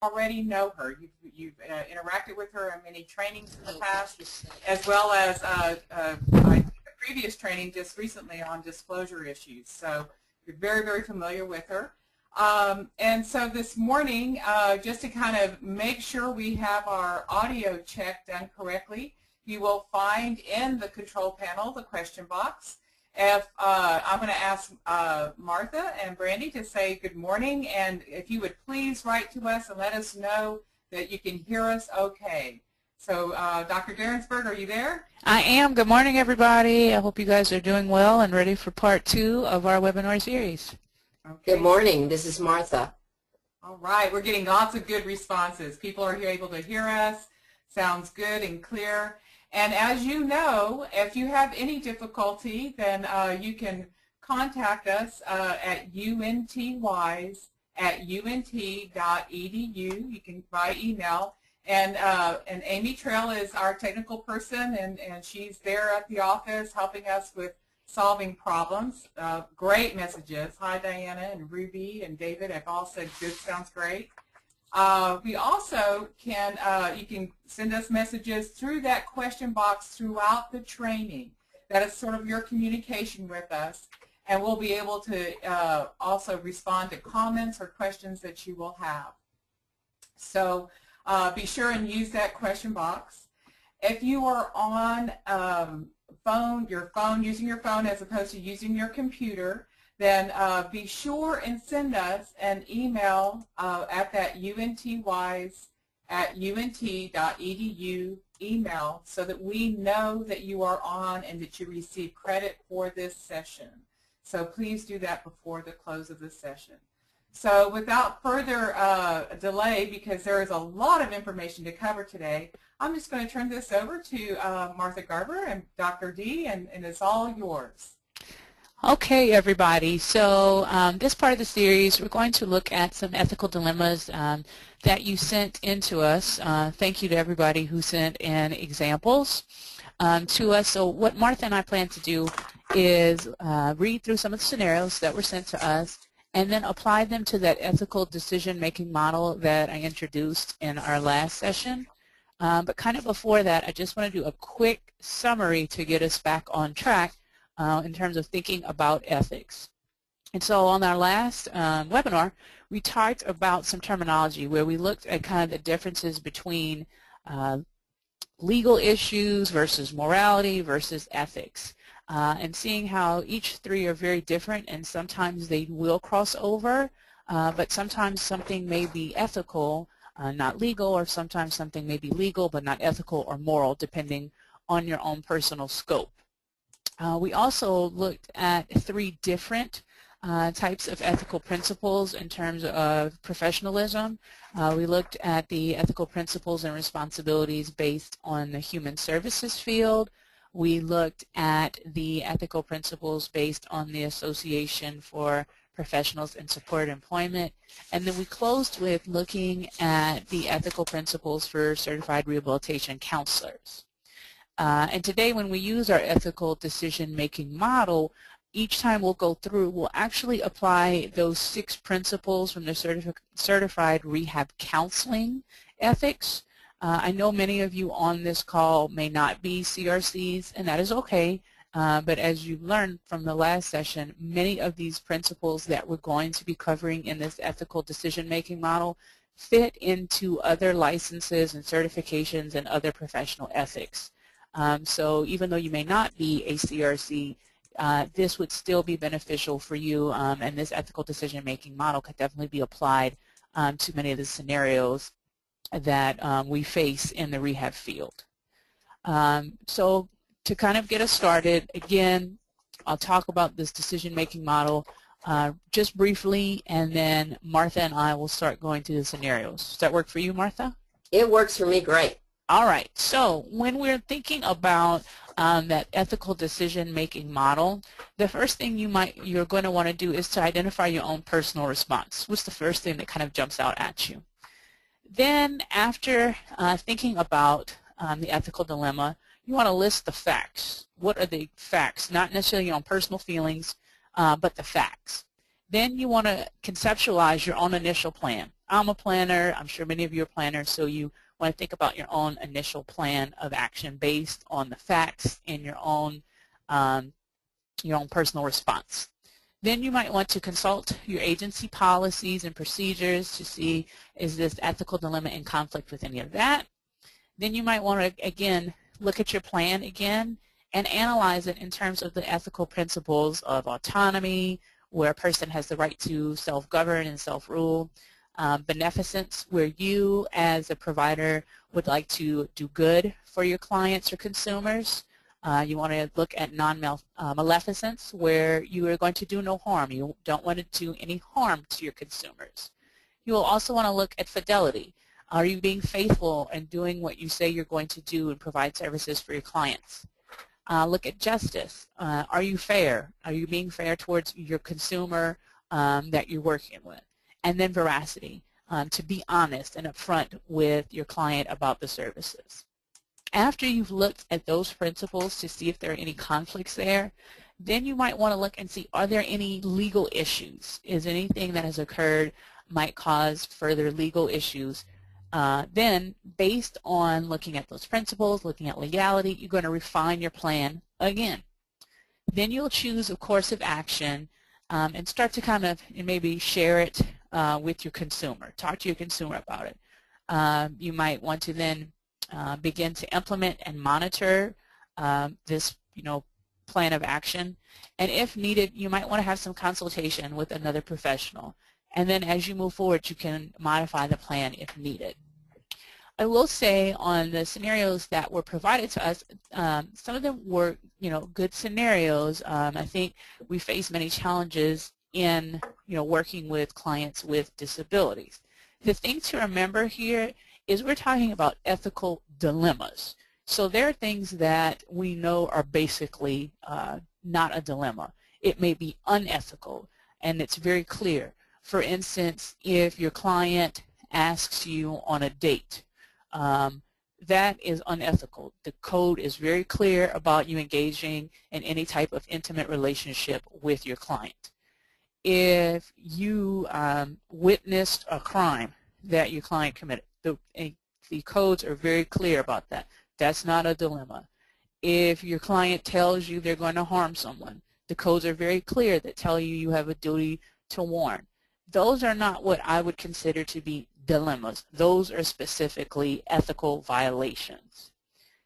already know her. You've interacted with her in many trainings in the past, as well as a previous training just recently on disclosure issues. So you're very, very familiar with her. And so this morning, just to kind of make sure we have our audio check done correctly, you will find in the control panel the question box. If I'm going to ask Martha and Brandy to say good morning, and if you would please write to us and let us know that you can hear us okay. So Dr. Derensberg, are you there? I am. Good morning, everybody. I hope you guys are doing well and ready for part 2 of our webinar series. Okay. Good morning. This is Martha. All right. We're getting lots of good responses. People are able to hear us. Sounds good and clear. And as you know, if you have any difficulty, then you can contact us at untwise@unt.edu. You can by email. And Amy Trail is our technical person, and she's there at the office helping us with solving problems. Great messages. Hi, Diana and Ruby and David have all said good, sounds great. We also can, you can send us messages through that question box throughout the training. That is sort of your communication with us, and we'll be able to also respond to comments or questions that you will have. So be sure and use that question box. If you are on using your phone as opposed to using your computer, then be sure and send us an email at that untwise@unt.edu email so that we know that you are on and that you receive credit for this session. So please do that before the close of the session. So without further delay, because there is a lot of information to cover today, I'm just going to turn this over to Martha Garber and Dr. D, and it's all yours. Okay, everybody. So this part of the series, we're going to look at some ethical dilemmas that you sent in to us. Thank you to everybody who sent in examples to us. So what Martha and I plan to do is read through some of the scenarios that were sent to us and then apply them to that ethical decision-making model that I introduced in our last session. But kind of before that, I just want to do a quick summary to get us back on track in terms of thinking about ethics. And so on our last webinar, we talked about some terminology where we looked at kind of the differences between legal issues versus morality versus ethics, and seeing how each three are very different, and sometimes they will cross over, but sometimes something may be ethical, not legal, or sometimes something may be legal but not ethical or moral, depending on your own personal scope. We also looked at 3 different types of ethical principles in terms of professionalism. We looked at the ethical principles and responsibilities based on the human services field. We looked at the ethical principles based on the Association for Professionals in Supported Employment. And then we closed with looking at the ethical principles for certified rehabilitation counselors. And today when we use our ethical decision-making model, each time we'll go through, we'll actually apply those 6 principles from the certified rehab counseling ethics. I know many of you on this call may not be CRCs, and that is okay. But as you learned from the last session, many of these principles that we're going to be covering in this ethical decision-making model fit into other licenses and certifications and other professional ethics. So even though you may not be a CRC, this would still be beneficial for you, and this ethical decision-making model could definitely be applied to many of the scenarios that we face in the rehab field. So to kind of get us started, again, I'll talk about this decision-making model just briefly, and then Martha and I will start going through the scenarios. Does that work for you, Martha? It works for me great. All right, so when we're thinking about that ethical decision-making model, the first thing you're going to want to do is to identify your own personal response. What's the first thing that kind of jumps out at you? Then after thinking about the ethical dilemma, you want to list the facts. What are the facts? Not necessarily your own personal feelings, but the facts. Then you want to conceptualize your own initial plan. I'm a planner. I'm sure many of you are planners, so you want to think about your own initial plan of action based on the facts and your own personal response. Then you might want to consult your agency policies and procedures to see, is this ethical dilemma in conflict with any of that? Then you might want to, again, look at your plan again and analyze it in terms of the ethical principles of autonomy, where a person has the right to self-govern and self-rule, beneficence, where you as a provider would like to do good for your clients or consumers. You want to look at non-maleficence, where you are going to do no harm. You don't want to do any harm to your consumers. You will also want to look at fidelity. Are you being faithful and doing what you say you're going to do and provide services for your clients? Look at justice. Are you fair? Are you being fair towards your consumer that you're working with? And then veracity, to be honest and upfront with your client about the services. After you've looked at those principles to see if there are any conflicts there, then you might want to look and see, are there any legal issues? Is anything that has occurred might cause further legal issues? Then, based on looking at those principles, looking at legality, you're going to refine your plan again. Then you'll choose a course of action and start to kind of maybe share it with your consumer. Talk to your consumer about it. You might want to then begin to implement and monitor this plan of action. And if needed, you might want to have some consultation with another professional. And then as you move forward, you can modify the plan if needed. I will say on the scenarios that were provided to us, some of them were good scenarios. I think we face many challenges in working with clients with disabilities. The thing to remember here is we're talking about ethical dilemmas. So there are things that we know are basically not a dilemma. It may be unethical, and it's very clear. For instance, if your client asks you on a date, that is unethical. The code is very clear about you engaging in any type of intimate relationship with your client. If you witnessed a crime that your client committed, the codes are very clear about that. That's not a dilemma. If your client tells you they're going to harm someone, the codes are very clear that tell you you have a duty to warn. Those are not what I would consider to be dilemmas. Those are specifically ethical violations.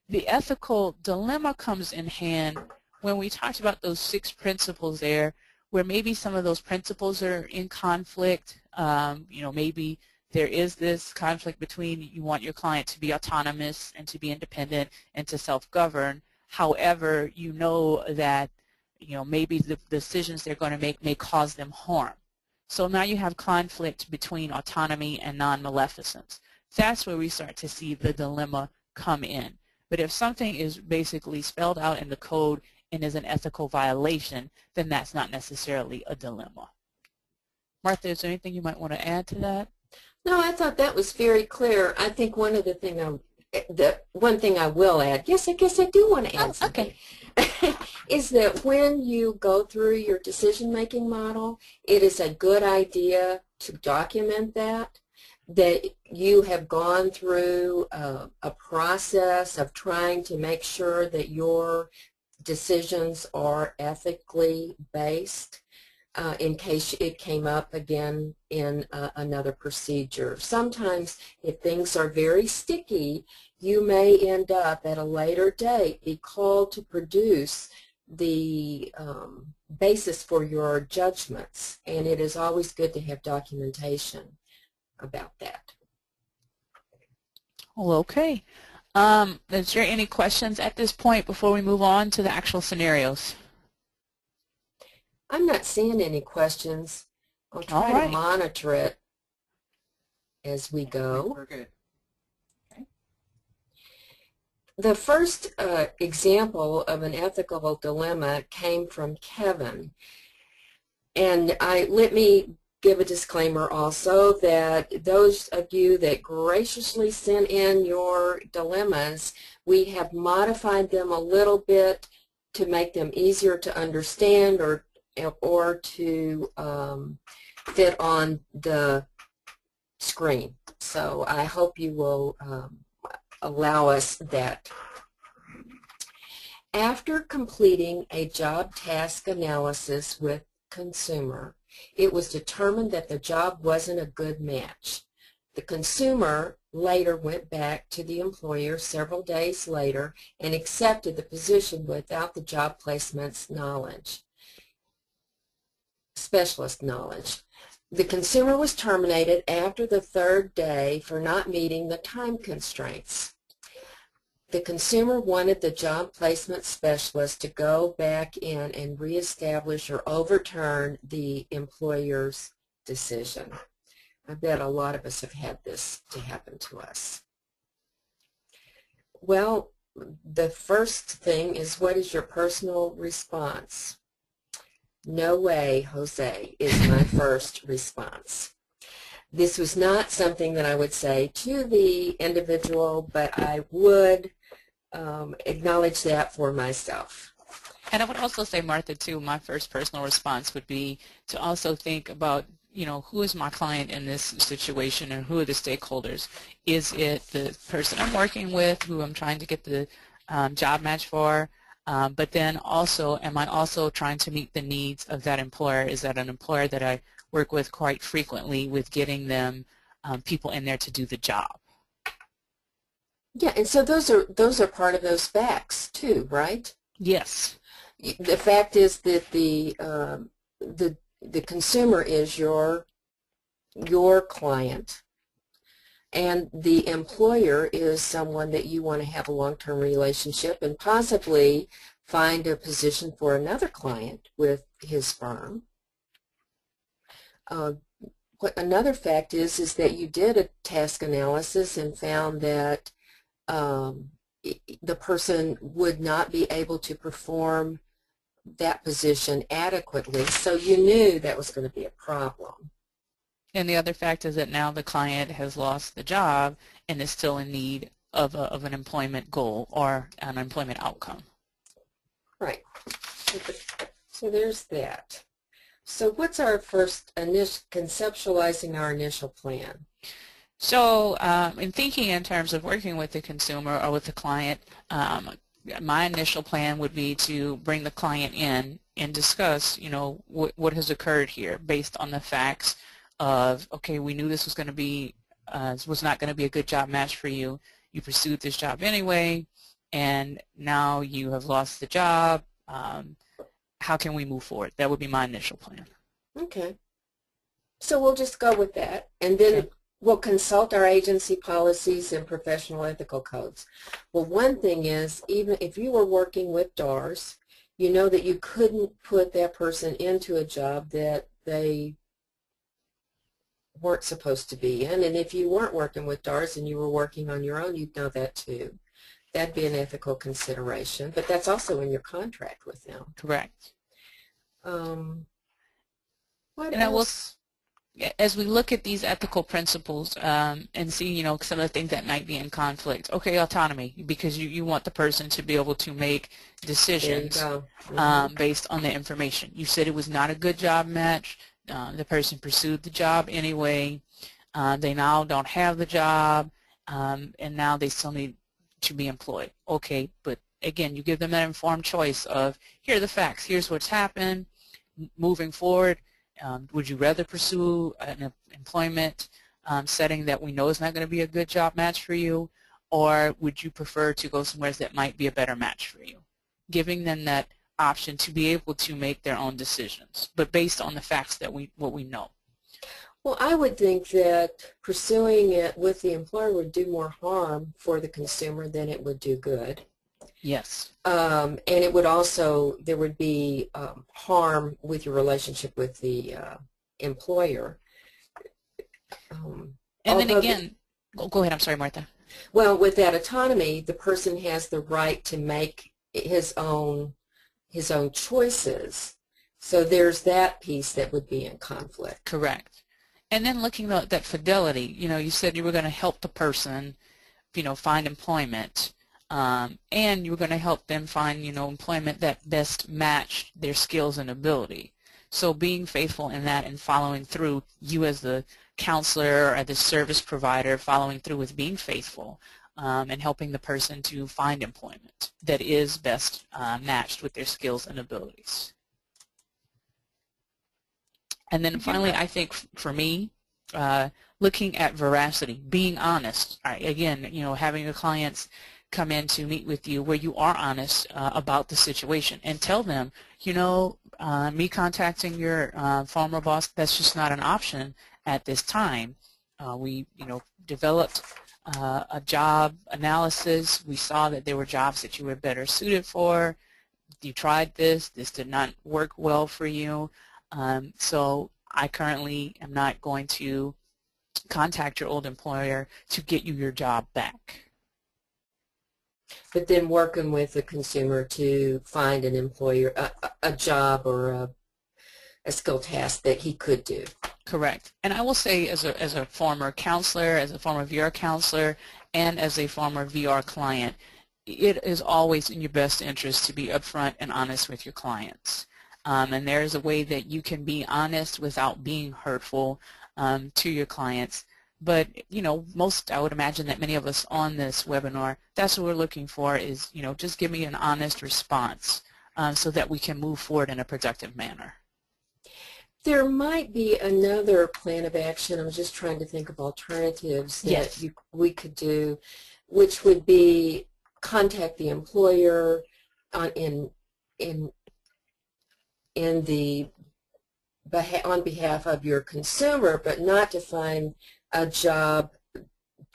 The ethical dilemma comes in hand when we talked about those 6 principles there, where maybe some of those principles are in conflict. Maybe there is this conflict between you want your client to be autonomous and to be independent and to self-govern. However, you know that maybe the decisions they're going to make may cause them harm. So now you have conflict between autonomy and non-maleficence. That's where we start to see the dilemma come in. But if something is basically spelled out in the code and is an ethical violation, then that's not necessarily a dilemma. Martha, is there anything you might want to add to that? No, I thought that was very clear. I think one thing I will add, yes, I guess I do want to add something, okay. Is that when you go through your decision-making model, it is a good idea to document that you have gone through a process of trying to make sure that your decisions are ethically based. In case it came up again in another procedure. Sometimes if things are very sticky, you may end up at a later date be called to produce the basis for your judgments, and it is always good to have documentation about that. Well, okay. Is there any questions at this point before we move on to the actual scenarios? I'm not seeing any questions. I'll try to monitor it as we go. We're good. Okay. The first example of an ethical dilemma came from Kevin. And let me give a disclaimer also that those of you that graciously sent in your dilemmas, we have modified them a little bit to make them easier to understand or to fit on the screen. So I hope you will allow us that. After completing a job task analysis with consumer, it was determined that the job wasn't a good match. The consumer later went back to the employer several days later and accepted the position without the job placement's knowledge, specialist knowledge. The consumer was terminated after the third day for not meeting the time constraints. The consumer wanted the job placement specialist to go back in and reestablish or overturn the employer's decision. I bet a lot of us have had this to happen to us. Well, the first thing is, what is your personal response? No way, Jose, is my first response. This was not something that I would say to the individual, but I would acknowledge that for myself. And I would also say, Martha, too, my first personal response would be to also think about, you know, who is my client in this situation and who are the stakeholders? Is it the person I'm working with, who I'm trying to get the job match for? But then also, am I also trying to meet the needs of that employer? Is that an employer that I work with quite frequently with getting them people in there to do the job? Yeah, and so those are part of those facts too, right? Yes. The fact is that the consumer is your client, and the employer is someone that you want to have a long-term relationship and possibly find a position for another client with his firm. What another fact is that you did a task analysis and found that the person would not be able to perform that position adequately, so you knew that was going to be a problem. And the other fact is that now the client has lost the job and is still in need of an employment goal or an employment outcome. Right. So there's that. So what's our first conceptualizing our initial plan? So in thinking in terms of working with the consumer or with the client, my initial plan would be to bring the client in and discuss, you know, what has occurred here based on the facts of, okay, we knew this was going to be, was not going to be a good job match for you. You pursued this job anyway, and now you have lost the job. How can we move forward? That would be my initial plan. Okay. So we'll just go with that, and then okay. We'll consult our agency policies and professional ethical codes. Well, one thing is, even if you were working with DARS, you know that you couldn't put that person into a job that they weren't supposed to be in, and if you weren't working with DARS and you were working on your own, you'd know that too. That'd be an ethical consideration, but that's also in your contract with them. Correct. What else? As we look at these ethical principles and see, you know, some of the things that might be in conflict. Okay, autonomy, because you want the person to be able to make decisions based on the information. You said it was not a good job match. The person pursued the job anyway. They now don't have the job, and now they still need to be employed. Okay, but again, you give them that informed choice of, here are the facts, here's what's happened, moving forward. Would you rather pursue an employment setting that we know is not going to be a good job match for you, or would you prefer to go somewhere that might be a better match for you? Giving them that option to be able to make their own decisions, but based on the facts that what we know. Well, I would think that pursuing it with the employer would do more harm for the consumer than it would do good. Yes. And it would also, there would be harm with your relationship with the employer. And then again, go ahead, I'm sorry, Martha. Well, with that autonomy, the person has the right to make his own choices. So there's that piece that would be in conflict. Correct. And then looking at that fidelity, you know, you said you were going to help the person, you know, find employment. And you were going to help them find, you know, employment that best matched their skills and ability. So being faithful in that and following through, you as the counselor or the service provider following through with being faithful and helping the person to find employment that is best matched with their skills and abilities. And then finally, I think for me, looking at veracity, being honest. Again, having your clients come in to meet with you where you are honest about the situation and tell them, me contacting your former boss, that's just not an option at this time. We, developed a job analysis. We saw that there were jobs that you were better suited for. You tried this. This did not work well for you. So I currently am not going to contact your old employer to get you your job back. But then working with the consumer to find an employer, a job or a skill task that he could do. Correct. And I will say as a former counselor, as a former VR counselor, and as a former VR client, it is always in your best interest to be upfront and honest with your clients. And there is a way that you can be honest without being hurtful to your clients. But, I would imagine that many of us on this webinar, that's what we're looking for is, just give me an honest response so that we can move forward in a productive manner. There might be another plan of action. I'm just trying to think of alternatives that we could do, which would be contact the employer on behalf of your consumer, but not to find a job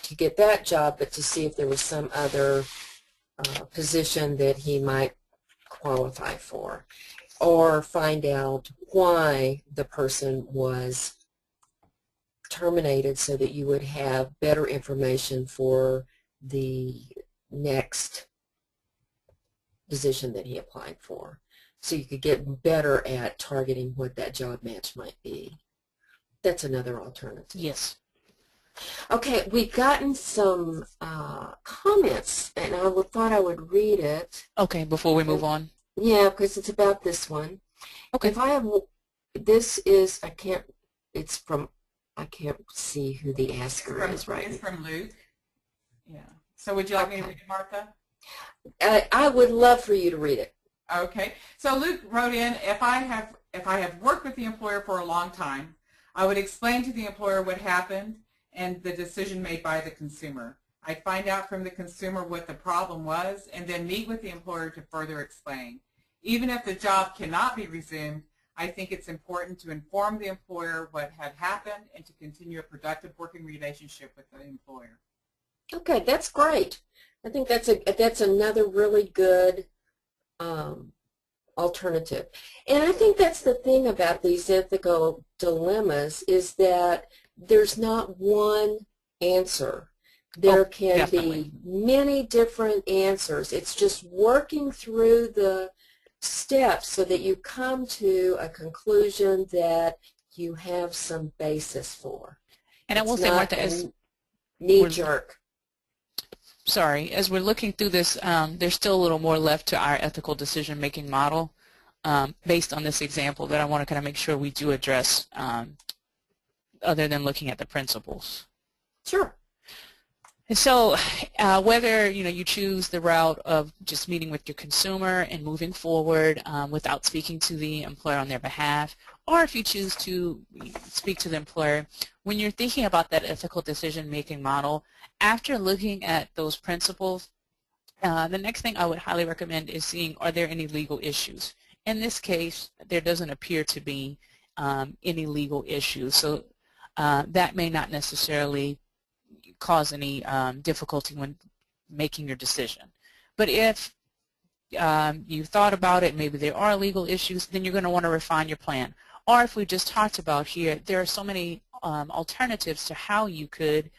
to get that job, but to see if there was some other position that he might qualify for, or find out why the person was terminated so that you would have better information for the next position that he applied for. So you could get better at targeting what that job match might be. That's another alternative. Yes. Okay, we've gotten some comments, and I thought I would read it. Okay, before we move on. Yeah, because it's about this one. Okay. If I have, this is, I can't see who the asker is right now. It's from Luke. Yeah. So would you like me to read it, Martha? I would love for you to read it. Okay. So Luke wrote in, if I have worked with the employer for a long time, I would explain to the employer what happened and the decision made by the consumer. I'd find out from the consumer what the problem was and then meet with the employer to further explain. Even if the job cannot be resumed, I think it's important to inform the employer what had happened and to continue a productive working relationship with the employer. Okay, that's great. I think that's another really good alternative. And I think that's the thing about these ethical dilemmas is that there's not one answer. There can be many different answers. It's just working through the steps so that you come to a conclusion that you have some basis for. And I will say, Martha, as knee-jerk. Sorry, as we're looking through this, there's still a little more left to our ethical decision-making model based on this example that I want to kind of make sure we do address other than looking at the principles. Sure. And so whether you choose the route of just meeting with your consumer and moving forward without speaking to the employer on their behalf, or if you choose to speak to the employer, when you're thinking about that ethical decision-making model, after looking at those principles, the next thing I would highly recommend is seeing, are there any legal issues? In this case, there doesn't appear to be any legal issues, so that may not necessarily cause any difficulty when making your decision. But if you thought about it, maybe there are legal issues, then you're going to want to refine your plan. Or if we just talked about here, there are so many alternatives to how you could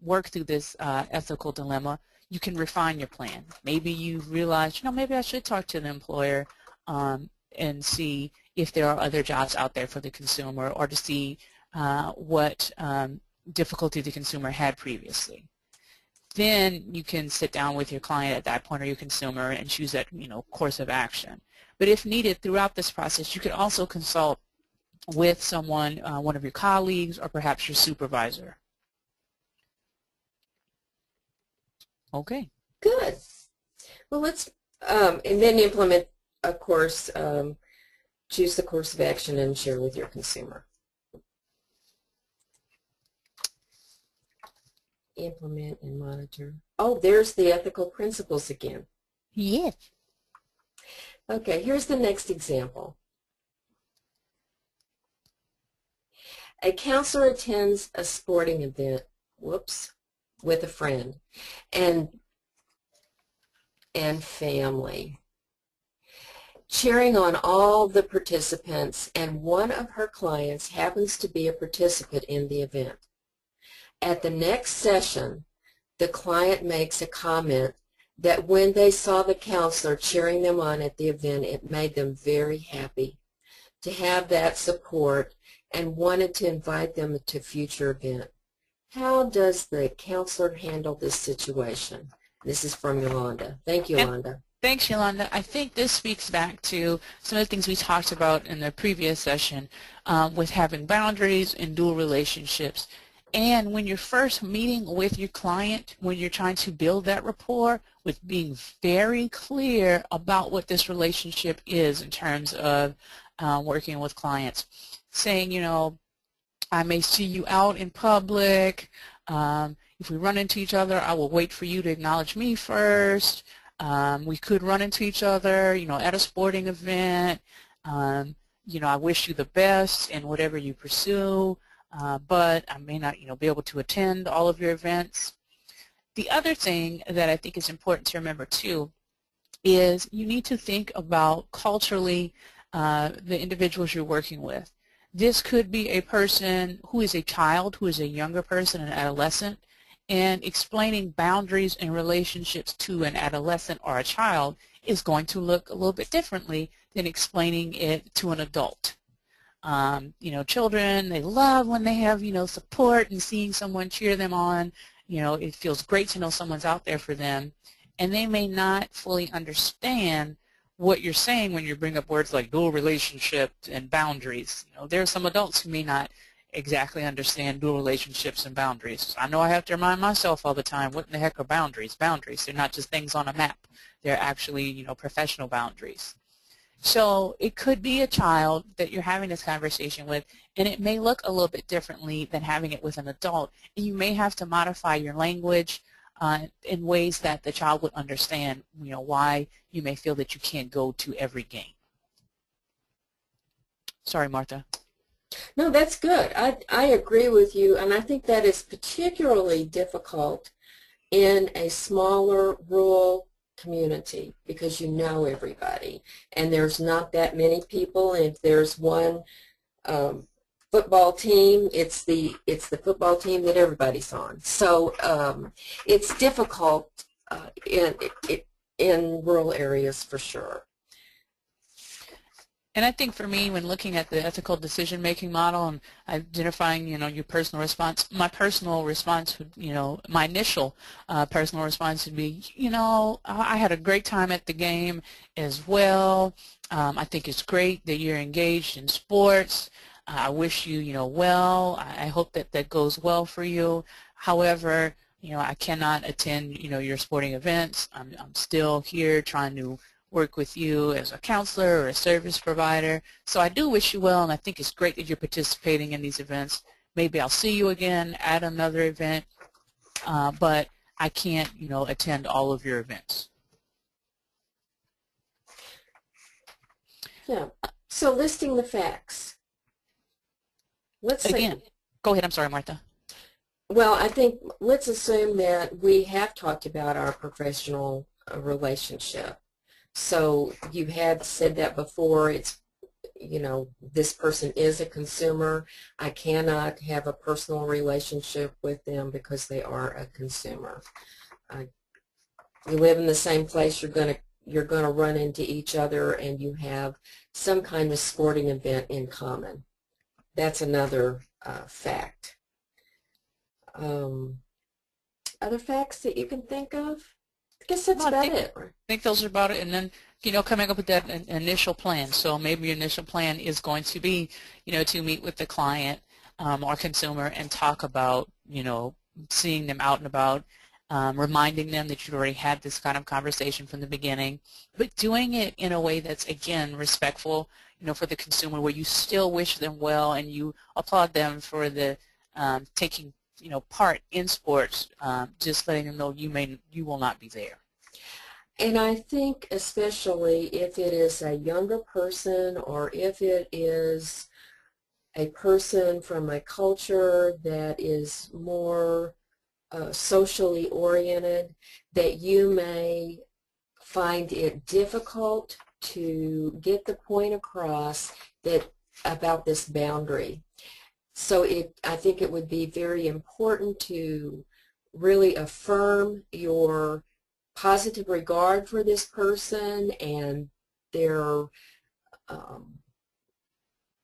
work through this ethical dilemma. You can refine your plan. Maybe you realize, maybe I should talk to the employer and see if there are other jobs out there for the consumer, or to see what difficulty the consumer had previously. Then you can sit down with your client at that point, or your consumer, and choose that course of action. But if needed throughout this process, you could also consult with someone, one of your colleagues, or perhaps your supervisor. Okay. Good. Well, let's, and then implement, of course, choose the course of action and share with your consumer. Implement and monitor. Oh, there's the ethical principles again. Yes. Okay, here's the next example. A counselor attends a sporting event, with a friend and family, cheering on all the participants, and one of her clients happens to be a participant in the event. At the next session, the client makes a comment that when they saw the counselor cheering them on at the event, it made them very happy to have that support and wanted to invite them to a future event. How does the counselor handle this situation? This is from Yolanda. Thank you, Yolanda. Thanks, Yolanda. I think this speaks back to some of the things we talked about in the previous session with having boundaries and dual relationships. And when you're first meeting with your client, when you're trying to build that rapport, with being very clear about what this relationship is in terms of working with clients. Saying, you know, I may see you out in public. If we run into each other, I will wait for you to acknowledge me first. We could run into each other, you know, at a sporting event. You know, I wish you the best in whatever you pursue, but I may not, you know, be able to attend all of your events. The other thing that I think is important to remember too is you need to think about culturally the individuals you're working with. This could be a person who is a child, who is a younger person, an adolescent, and explaining boundaries and relationships to an adolescent or a child is going to look a little bit differently than explaining it to an adult. You know, children, they love when they have, you know, support and seeing someone cheer them on. You know, it feels great to know someone's out there for them, and they may not fully understand what you're saying when you bring up words like dual relationship and boundaries. You know, there are some adults who may not exactly understand dual relationships and boundaries. I know I have to remind myself all the time, what in the heck are boundaries? Boundaries, they're not just things on a map. They're actually, you know, professional boundaries. So it could be a child that you're having this conversation with, and it may look a little bit differently than having it with an adult. And you may have to modify your language in ways that the child would understand, you know, why you may feel that you can't go to every game. Sorry, Martha. No, that's good. I agree with you, and I think that is particularly difficult in a smaller rural community because you know everybody, and there's not that many people, and if there's one football team, it's the football team that everybody's on. So it's difficult in rural areas for sure. And I think for me, when looking at the ethical decision-making model and identifying, you know, your personal response, my personal response would, you know, my initial personal response would be, you know, I had a great time at the game as well. I think it's great that you're engaged in sports. I wish you, you know, well. I hope that that goes well for you. However, you know, I cannot attend, you know, your sporting events. I'm still here trying to work with you as a counselor or a service provider. So I do wish you well, and I think it's great that you're participating in these events. Maybe I'll see you again at another event, but I can't, you know, attend all of your events. Yeah. So listing the facts. Let's again, go ahead. I'm sorry, Martha. Well, I think let's assume that we have talked about our professional relationship. So you had said that before. It's, you know, this person is a consumer. I cannot have a personal relationship with them because they are a consumer. You live in the same place. You're gonna run into each other, and you have some kind of sporting event in common. That's another fact. Other facts that you can think of? I guess that's about it. I think those are about it. And then coming up with that initial plan. So maybe your initial plan is going to be, to meet with the client or consumer and talk about, seeing them out and about, reminding them that you've already had this kind of conversation from the beginning, but doing it in a way that's, again, respectful, for the consumer, where you still wish them well and you applaud them for the taking, part in sports, just letting them know you will not be there. And I think especially if it is a younger person or if it is a person from a culture that is more socially oriented, that you may find it difficult to get the point across that about this boundary. So I think it would be very important to really affirm your positive regard for this person and their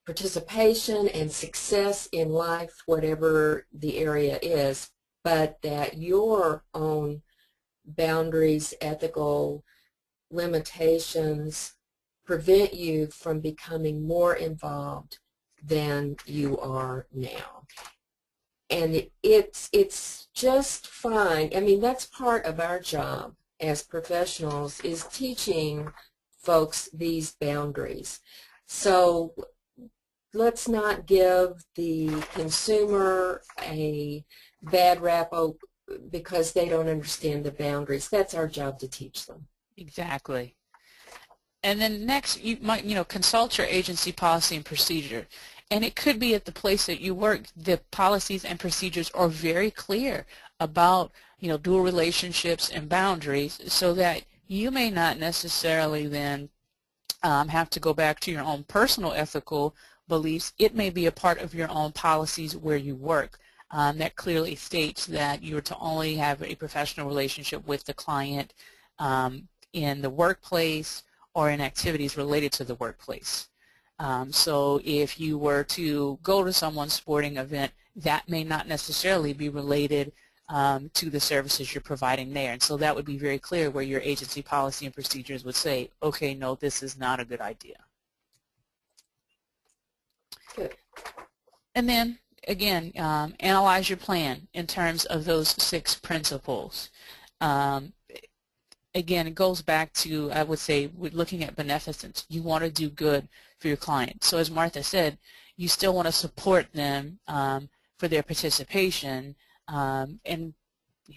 participation and success in life, whatever the area is, but that your own boundaries, ethical limitations prevent you from becoming more involved than you are now. And it's just fine. I mean, that's part of our job as professionals, is teaching folks these boundaries. So let's not give the consumer a bad rap because they don't understand the boundaries. That's our job to teach them. Exactly. And then next, you might, consult your agency policy and procedure. And it could be at the place that you work, the policies and procedures are very clear about, dual relationships and boundaries, so that you may not necessarily then have to go back to your own personal ethical beliefs. It may be a part of your own policies where you work that clearly states that you are to only have a professional relationship with the client in the workplace or in activities related to the workplace. So if you were to go to someone's sporting event, that may not necessarily be related to the services you're providing there. And so that would be very clear where your agency policy and procedures would say, okay, no, this is not a good idea. Good. And then, again, analyze your plan in terms of those 6 principles. Again, it goes back to, I would say, with looking at beneficence. You want to do good for your client. So as Martha said, you still want to support them for their participation and,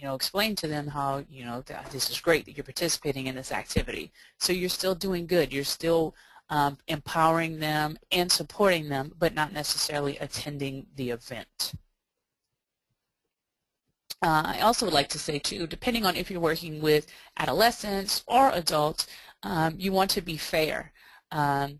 explain to them how, that this is great that you're participating in this activity. So you're still doing good. You're still empowering them and supporting them, but not necessarily attending the event. I also would like to say, too, depending on if you're working with adolescents or adults, you want to be fair and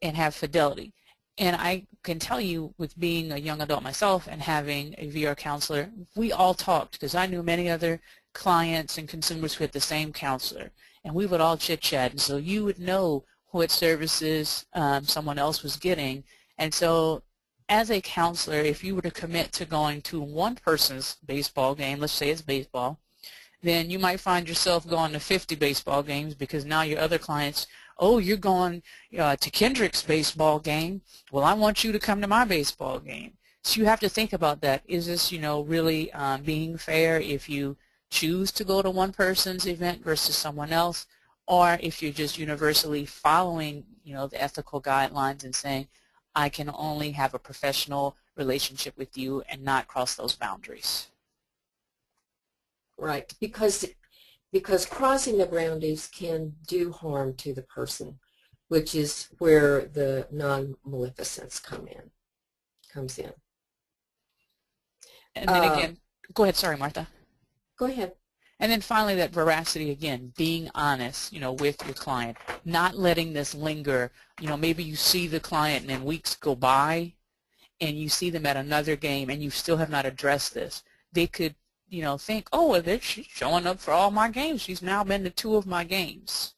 have fidelity. And I can tell you, with being a young adult myself and having a VR counselor, we all talked, because I knew many other clients and consumers who had the same counselor, and we would all chit-chat. And so you would know what services someone else was getting. And so as a counselor, if you were to commit to going to one person's baseball game, let's say it's baseball, then you might find yourself going to 50 baseball games, because now your other clients, oh, you're going to Kendrick's baseball game. Well, I want you to come to my baseball game. So you have to think about that. Is this, really being fair if you choose to go to one person's event versus someone else, or if you're just universally following, the ethical guidelines and saying, I can only have a professional relationship with you and not cross those boundaries. Right, because crossing the boundaries can do harm to the person, which is where the non-maleficence comes in. And then again, go ahead, sorry, Martha. Go ahead. And then finally, that veracity again, being honest, with your client, not letting this linger. Maybe you see the client and then weeks go by and you see them at another game and you still have not addressed this. They could, think, oh, well, she's showing up for all my games. She's now been to 2 of my games.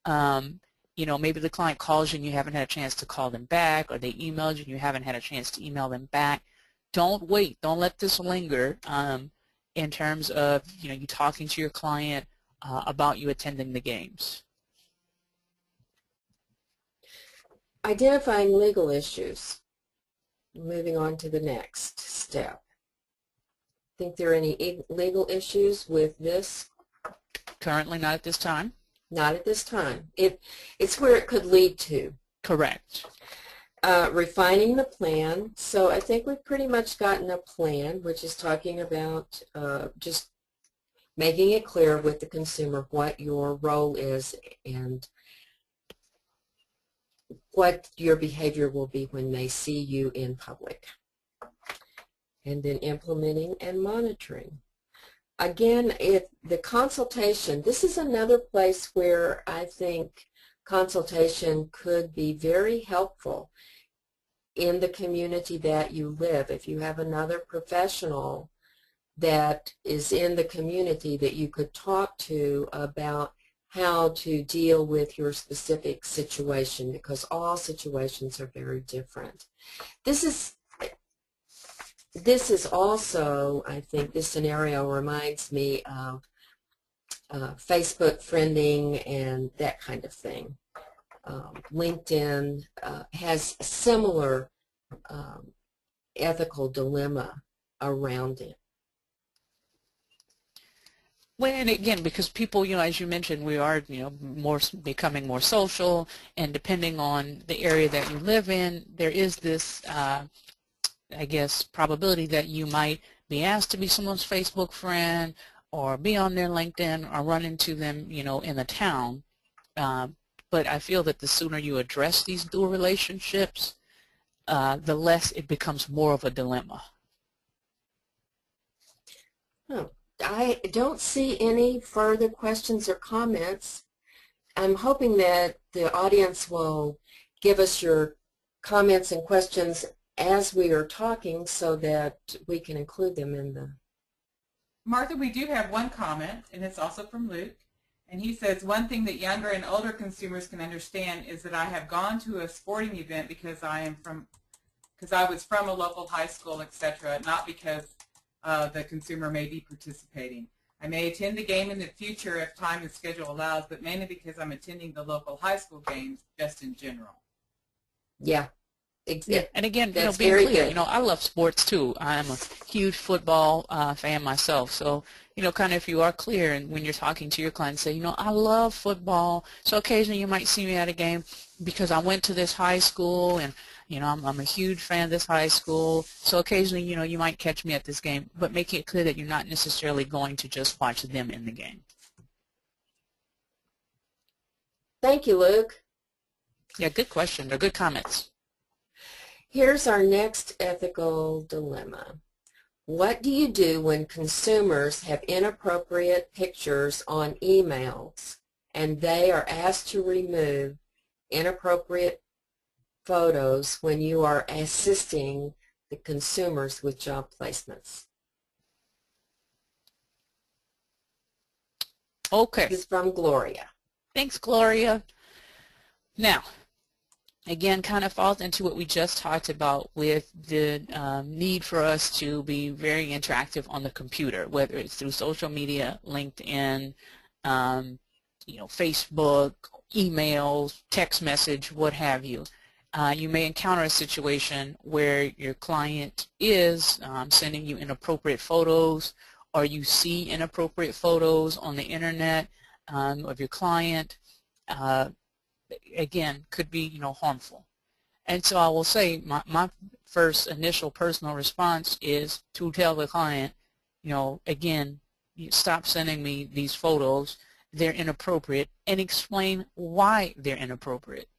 Maybe the client calls you and you haven't had a chance to call them back, or they emailed you and you haven't had a chance to email them back. Don't wait. Don't let this linger. In terms of you talking to your client about you attending the games. Identifying legal issues. Moving on to the next step. Think there are any legal issues with this? Currently not at this time. Not at this time. It's where it could lead to. Correct. Refining the plan. So I think we've pretty much gotten a plan, which is talking about just making it clear with the consumer what your role is and what your behavior will be when they see you in public. And then implementing and monitoring. Again, the consultation, this is another place where I think consultation could be very helpful in the community that you live. If you have another professional that is in the community that you could talk to about how to deal with your specific situation, because all situations are very different. This is also, I think, this scenario reminds me of Facebook friending and that kind of thing. LinkedIn has a similar ethical dilemma around it. Well, and again, because people, as you mentioned, we are, becoming more social, and depending on the area that you live in, there is this, I guess, probability that you might be asked to be someone's Facebook friend or be on their LinkedIn or run into them, in the town. But I feel that the sooner you address these dual relationships, the less it becomes more of a dilemma. Oh. I don't see any further questions or comments. I'm hoping that the audience will give us your comments and questions as we are talking so that we can include them in the... Martha, we do have one comment, and it's also from Luke. And he says, one thing that younger and older consumers can understand is that I have gone to a sporting event because I was from a local high school, etc., not because the consumer may be participating. I may attend the game in the future if time and schedule allows, but mainly because I'm attending the local high school games just in general. Yeah. Yeah. And again, being clear, I love sports too. I'm a huge football fan myself. So, kind of if you are clear and when you're talking to your clients, say, I love football. So occasionally you might see me at a game because I went to this high school and I'm a huge fan of this high school, so occasionally, you might catch me at this game, but make it clear that you're not necessarily going to just watch them in the game. Thank you, Luke. Yeah, good question. They're good comments. Here's our next ethical dilemma. What do you do when consumers have inappropriate pictures on emails and they are asked to remove inappropriate photos when you are assisting the consumers with job placements? Okay. This is from Gloria. Thanks, Gloria. Now, again, kind of falls into what we just talked about with the need for us to be very interactive on the computer, whether it's through social media, LinkedIn, Facebook, emails, text message, what have you. You may encounter a situation where your client is sending you inappropriate photos, or you see inappropriate photos on the internet of your client. Again, could be harmful. And so I will say my first initial personal response is to tell the client, again, stop sending me these photos. They're inappropriate, and explain why they're inappropriate.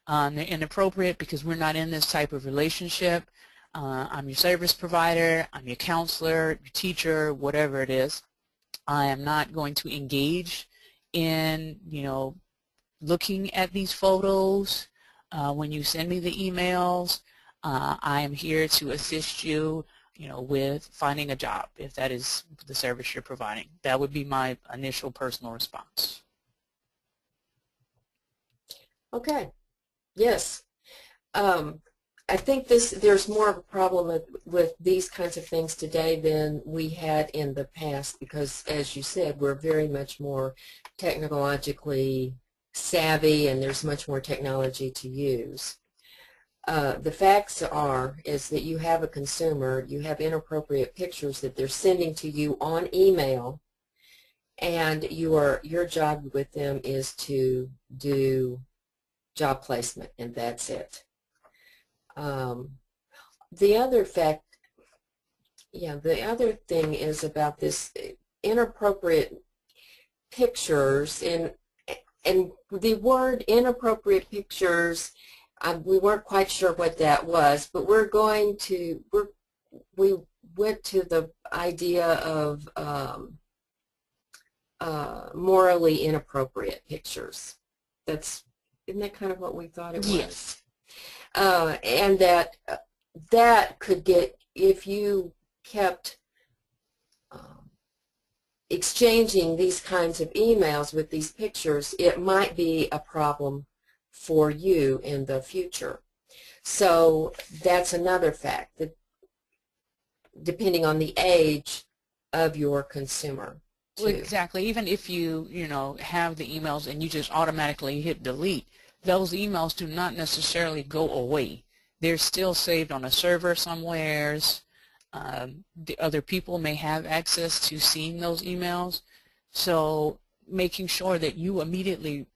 They're inappropriate because we're not in this type of relationship. I'm your service provider, I'm your counselor, your teacher, whatever it is. I am not going to engage in, looking at these photos when you send me the emails. I am here to assist you, with finding a job, if that is the service you're providing. That would be my initial personal response. Okay. Yes. I think there's more of a problem with these kinds of things today than we had in the past because, as you said, we're very much more technologically savvy and there's much more technology to use. The facts is that you have a consumer, you have inappropriate pictures that they're sending to you on email, and your job with them is to do job placement, and that's it. The other thing is about this inappropriate pictures, and the word inappropriate pictures, we weren't quite sure what that was, but we went to the idea of morally inappropriate pictures. Isn't that kind of what we thought it was? Yes. And that could get, if you kept exchanging these kinds of emails with these pictures, it might be a problem for you in the future. So that's another fact, that depending on the age of your consumer. Well, exactly. Even if you have the emails and you just automatically hit delete, those emails do not necessarily go away. They're still saved on a server somewheres. The other people may have access to seeing those emails. So making sure that you immediately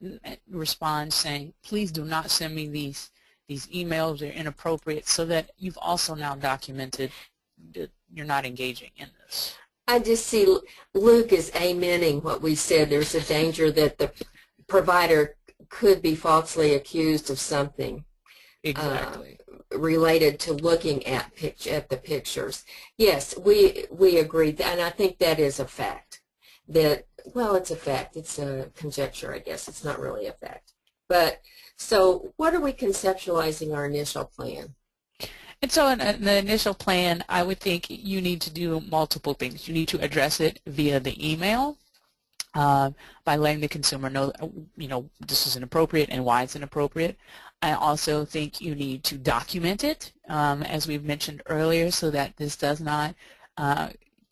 respond saying, please do not send me these emails, they're inappropriate, so that you've also now documented that you're not engaging in this. I just see Luke is amening what we said. There's a danger that the provider could be falsely accused of something. Exactly. Related to looking at the pictures. Yes, we agree, and I think that is a fact. Well, it's a fact. It's a conjecture, I guess. It's not really a fact. But so, what are we conceptualizing our initial plan? And so in the initial plan, I would think you need to do multiple things. You need to address it via the email by letting the consumer know, this is inappropriate and why it's inappropriate. I also think you need to document it, as we've mentioned earlier, so that this does not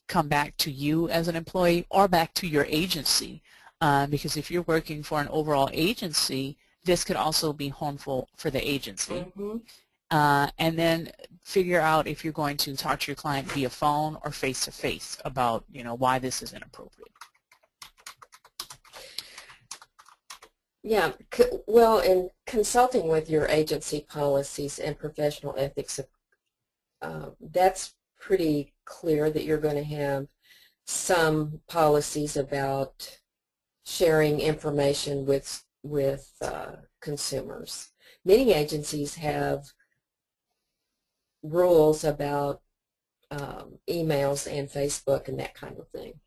come back to you as an employee or back to your agency. Because if you're working for an overall agency, this could also be harmful for the agency. Mm-hmm. And then figure out if you're going to talk to your client via phone or face-to-face about, why this is inappropriate. Yeah, well, in consulting with your agency policies and professional ethics, that's pretty clear that you're going to have some policies about sharing information with consumers. Many agencies have rules about emails and Facebook and that kind of thing.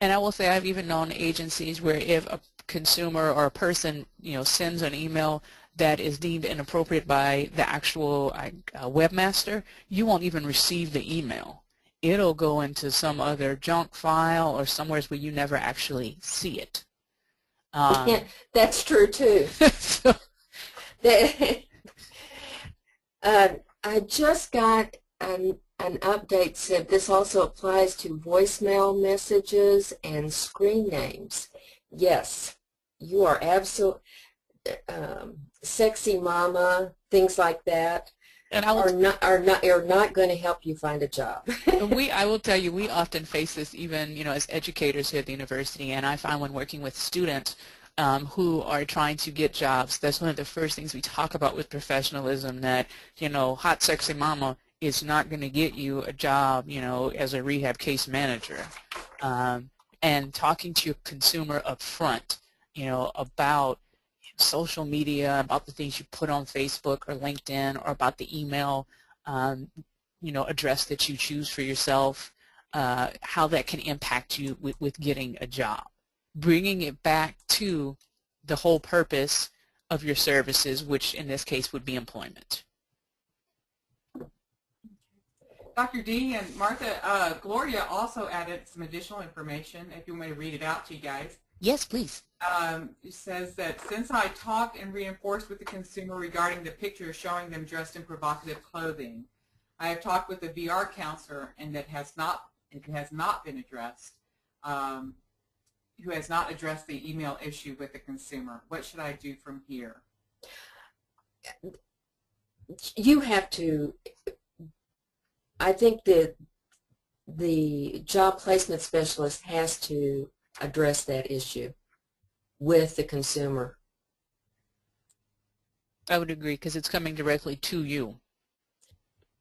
And I will say I've even known agencies where if a consumer or a person, sends an email that is deemed inappropriate by the actual webmaster, you won't even receive the email. It'll go into some other junk file or somewhere where you never actually see it. Yeah, that's true too. So, I just got an update said this also applies to voicemail messages and screen names. Yes, you are absolutely sexy mama, things like that, and are not going to help you find a job. I will tell you, we often face this even as educators here at the university, and I find when working with students who are trying to get jobs, that's one of the first things we talk about with professionalism, that hot sexy mama is not going to get you a job as a rehab case manager. And talking to your consumer up front about social media, about the things you put on Facebook or LinkedIn, or about the email address that you choose for yourself, how that can impact you with getting a job. Bringing it back to the whole purpose of your services, which in this case would be employment. Dr. D and Martha, Gloria also added some additional information, if you want me to read it out to you guys. Yes, please. It says that since I talk and reinforce with the consumer regarding the picture showing them dressed in provocative clothing, I have talked with the VR counselor, and it has not been addressed. who has not addressed the email issue with the consumer? What should I do from here? You have to, I think that the job placement specialist has to address that issue with the consumer. I would agree, because it's coming directly to you.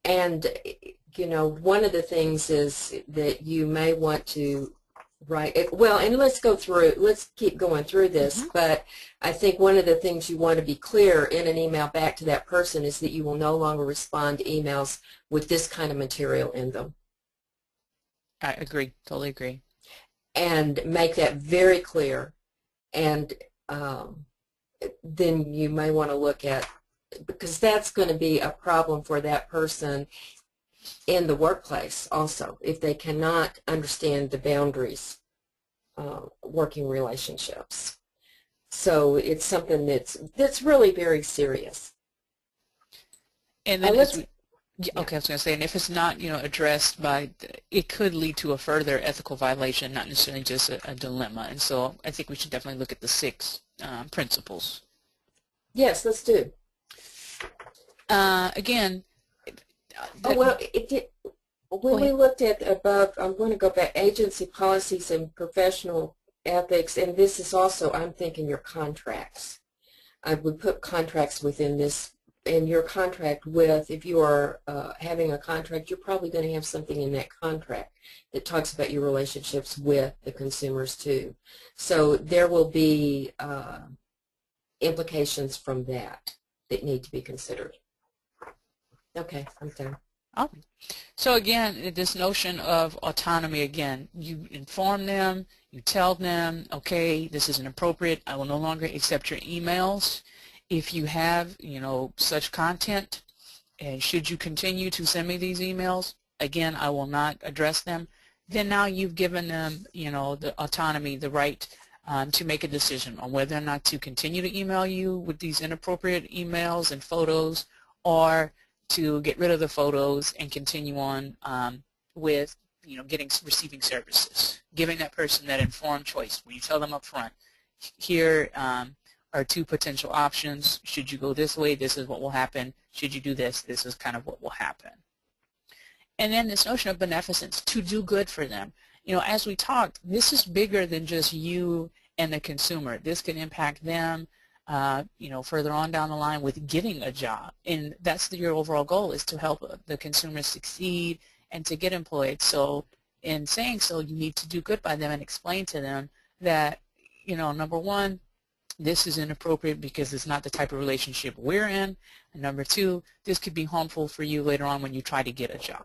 And, you know, one of the things is that you may want to write, well, and let's keep going through this, but I think one of the things you want to be clear in an email back to that person is that you will no longer respond to emails with this kind of material in them. I agree, totally agree. And make that very clear. And then you may want to look at, because that's going to be a problem for that person in the workplace also, if they cannot understand the boundaries, working relationships. So it's something that's really very serious. And then okay, I was going to say, and if it's not, you know, addressed by, it could lead to a further ethical violation, not necessarily just a dilemma. And so I think we should definitely look at the 6 principles. Yes, let's do. Again, when we looked at above, I'm going to go back, agency policies and professional ethics, and this is also, I'm thinking, your contracts. I would put contracts within this. In your contract with, if you are having a contract, you're probably going to have something in that contract that talks about your relationships with the consumers too. So there will be implications from that need to be considered. Okay, I'm done. Oh. So again, this notion of autonomy, again, you inform them, you tell them, okay, this isn't appropriate, I will no longer accept your emails. If you have, you know, such content, and should you continue to send me these emails, again, I will not address them. Then now you've given them, you know, the autonomy, the right to make a decision on whether or not to continue to email you with these inappropriate emails and photos, or to get rid of the photos and continue on with, you know, receiving services, giving that person that informed choice. When you tell them up front, here are 2 potential options. Should you go this way, this is what will happen. Should you do this, this is kind of what will happen. And then this notion of beneficence, to do good for them. You know, as we talked, this is bigger than just you and the consumer. This can impact them, you know, further on down the line with getting a job. And that's your overall goal, is to help the consumer succeed and to get employed. So in saying so, you need to do good by them and explain to them that, you know, number 1, this is inappropriate because it's not the type of relationship we're in. And number 2, this could be harmful for you later on when you try to get a job.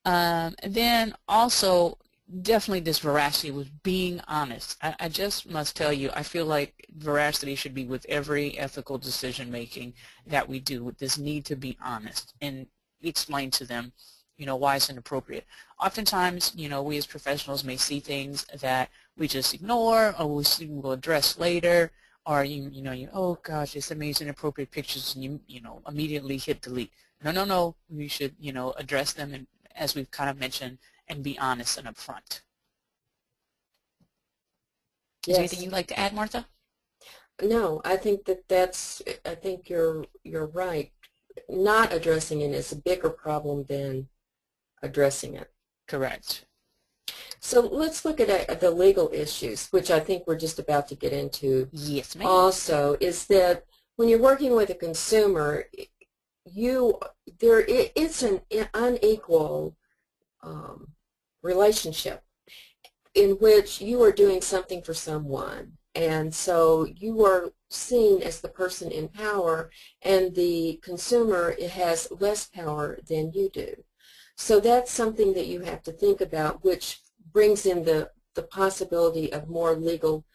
And then also, definitely this veracity was being honest. I just must tell you, I feel like veracity should be with every ethical decision making that we do, with this need to be honest and explain to them, you know, why it's inappropriate. Oftentimes, you know, we as professionals may see things that we just ignore, or we'll address later, or oh gosh, they sent me these inappropriate pictures, and you know, immediately hit delete. No, we should, you know, address them, and as we've kind of mentioned, and be honest and upfront. Yes. Is there anything you'd like to add, Martha? No, I think I think you're right. Not addressing it is a bigger problem than addressing it. Correct. So let's look at the legal issues, which I think we're just about to get into. Yes, ma'am. Also, is that when you're working with a consumer, it's an unequal relationship in which you are doing something for someone, and so you are seen as the person in power, and the consumer has less power than you do. So that's something that you have to think about, which brings in the possibility of more legal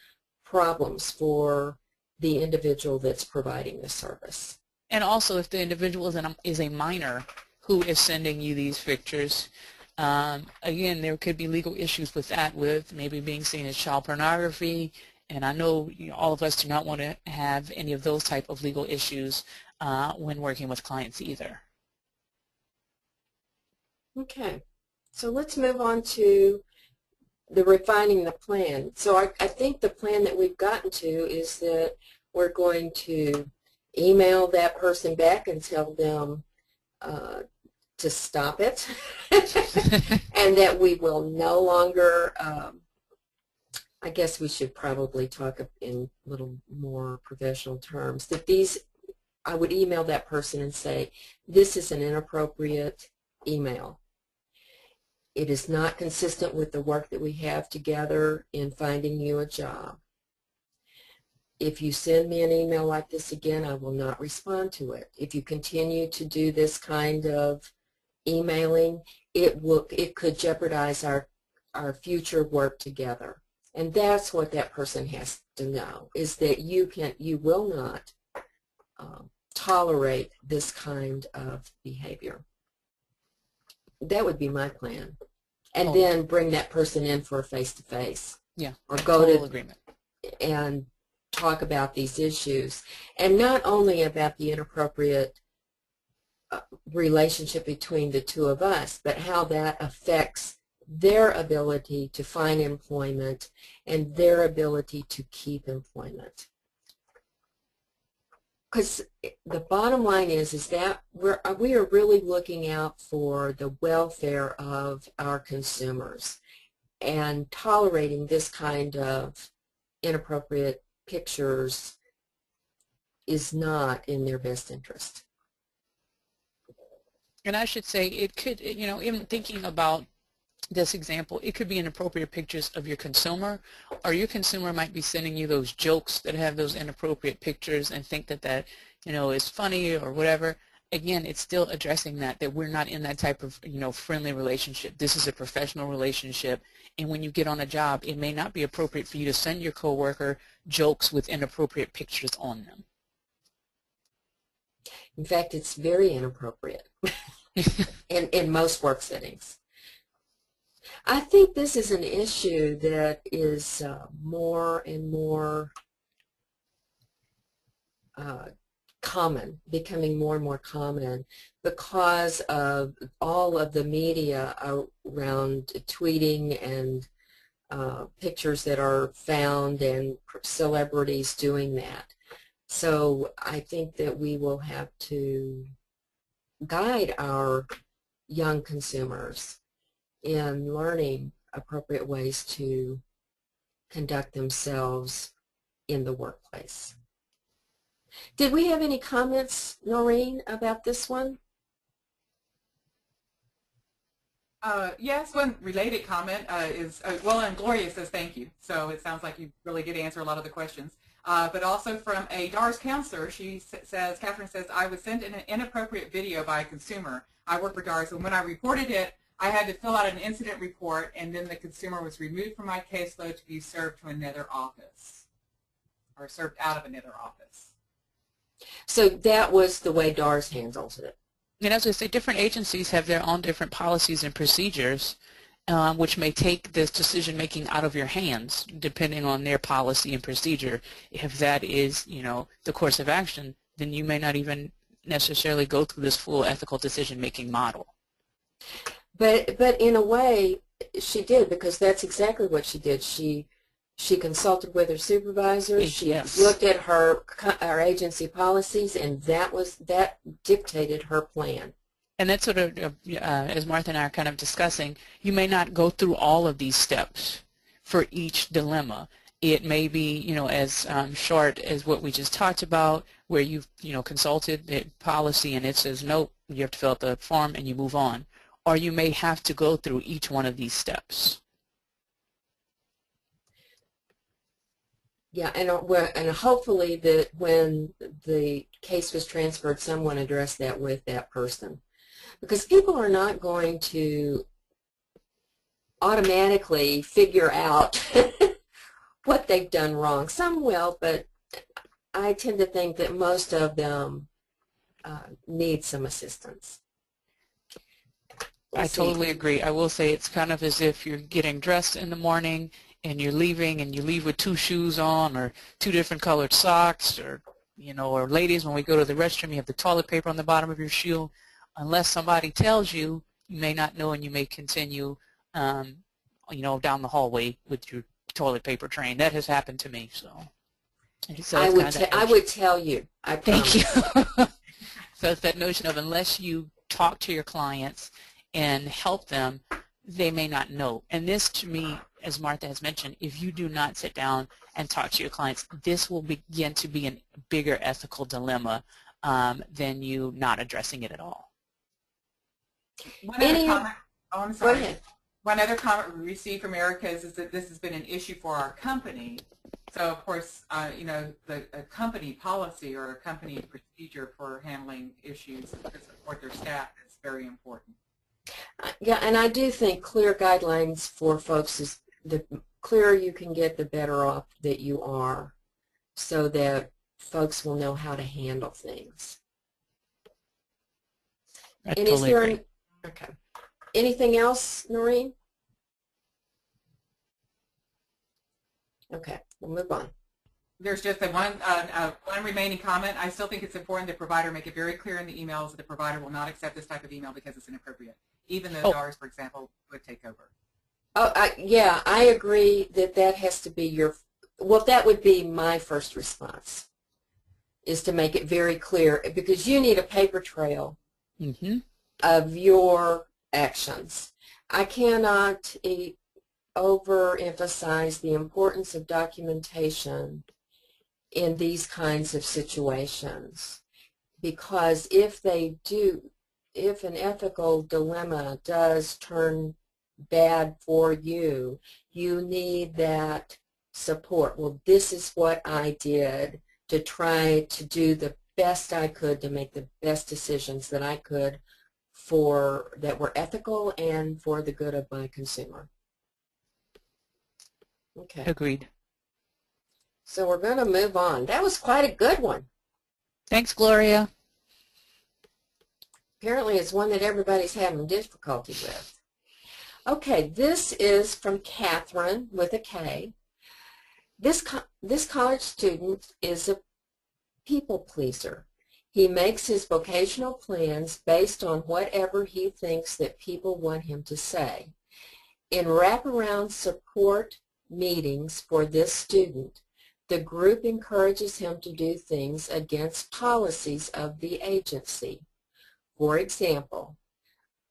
problems for the individual that's providing the service. And also, if the individual is a minor who is sending you these pictures, again, there could be legal issues with that, with maybe being seen as child pornography. And I know, all of us do not want to have any of those type of legal issues when working with clients either. Okay, so let's move on to the refining the plan. So I think the plan that we've gotten to is that we're going to email that person back and tell them to stop it, and that we will no longer, I guess we should probably talk in a little more professional terms, that I would email that person and say, this is an inappropriate email. It is not consistent with the work that we have together in finding you a job. If you send me an email like this again, I will not respond to it. If you continue to do this kind of emailing, it could jeopardize our future work together. And that's what that person has to know, is that you will not tolerate this kind of behavior. That would be my plan. And then bring that person in for a face-to-face. Yeah, or go total to agreement. And talk about these issues. And not only about the inappropriate relationship between the two of us, but how that affects their ability to find employment and their ability to keep employment. Because the bottom line is that we are really looking out for the welfare of our consumers, and tolerating this kind of inappropriate pictures is not in their best interest. And I should say, it could, you know, even thinking about this example, it could be inappropriate pictures of your consumer, or your consumer might be sending you those jokes that have those inappropriate pictures and think that you know, is funny or whatever. Again, it's still addressing that we're not in that type of, you know, friendly relationship. This is a professional relationship, and when you get on a job, it may not be appropriate for you to send your coworker jokes with inappropriate pictures on them. In fact, it's very inappropriate in most work settings. I think this is an issue that is more and more common, becoming more and more common, because of all of the media around tweeting and pictures that are found and celebrities doing that. So I think that we will have to guide our young consumers in learning appropriate ways to conduct themselves in the workplace. Did we have any comments, Noreen, about this one? Yes, one related comment is, well, and Gloria says thank you. So it sounds like you really did answer a lot of the questions. But also from a DARS counselor, she says, Catherine says, I was sent an inappropriate video by a consumer. I work for DARS, and when I reported it, I had to fill out an incident report, and then the consumer was removed from my caseload to be served to another office, or served out of another office. So that was the way DARS handles it. And as I say, different agencies have their own different policies and procedures, which may take this decision-making out of your hands, depending on their policy and procedure. If that is, you know, the course of action, then you may not even necessarily go through this full ethical decision-making model. But in a way, she did, because that's exactly what she did. She consulted with her supervisors. She looked at her agency policies, and that dictated her plan. And that's sort of, as Martha and I are kind of discussing, you may not go through all of these steps for each dilemma. It may be, you know, as short as what we just talked about, where you've, you know, consulted the policy and it says, nope, you have to fill out the form and you move on. Or you may have to go through each one of these steps. Yeah, and hopefully that when the case was transferred, someone addressed that with that person. Because people are not going to automatically figure out what they've done wrong. Some will, but I tend to think that most of them need some assistance. I totally agree. I will say it's kind of as if you're getting dressed in the morning and you're leaving, and you leave with 2 shoes on or 2 different colored socks, or, you know, or ladies, when we go to the restroom, you have the toilet paper on the bottom of your shoe. Unless somebody tells you, you may not know, and you may continue down the hallway with your toilet paper train. That has happened to me. So I would tell you. I promise. Thank you. So it's that notion of unless you talk to your clients and help them, they may not know. And this, to me, as Martha has mentioned, if you do not sit down and talk to your clients, this will begin to be a bigger ethical dilemma than you not addressing it at all. One other comment. Oh, I'm sorry. Go ahead. One other comment we received from Erica is that this has been an issue for our company. So, of course, a company policy or a company procedure for handling issues to support their staff is very important. Yeah, and I do think clear guidelines for folks is the clearer you can get, the better off that you are, so that folks will know how to handle things. I totally agree. Okay. Anything else, Noreen? Okay, we'll move on. There's just one remaining comment. I still think it's important that the provider make it very clear in the emails that the provider will not accept this type of email because it's inappropriate, even though ours, for example, would take over. Oh, yeah, I agree that has to be your, well, that would be my first response, is to make it very clear, because you need a paper trail of your actions. I cannot overemphasize the importance of documentation in these kinds of situations, because if an ethical dilemma does turn bad for you, you need that support. Well, this is what I did to try to do the best I could to make the best decisions that I could that were ethical and for the good of my consumer. Okay. Agreed. So we're going to move on. That was quite a good one. Thanks, Gloria. Apparently it's one that everybody's having difficulty with. Okay, this is from Catherine with a K. This college student is a people pleaser. He makes his vocational plans based on whatever he thinks that people want him to say. In wraparound support meetings for this student, the group encourages him to do things against policies of the agency. For example,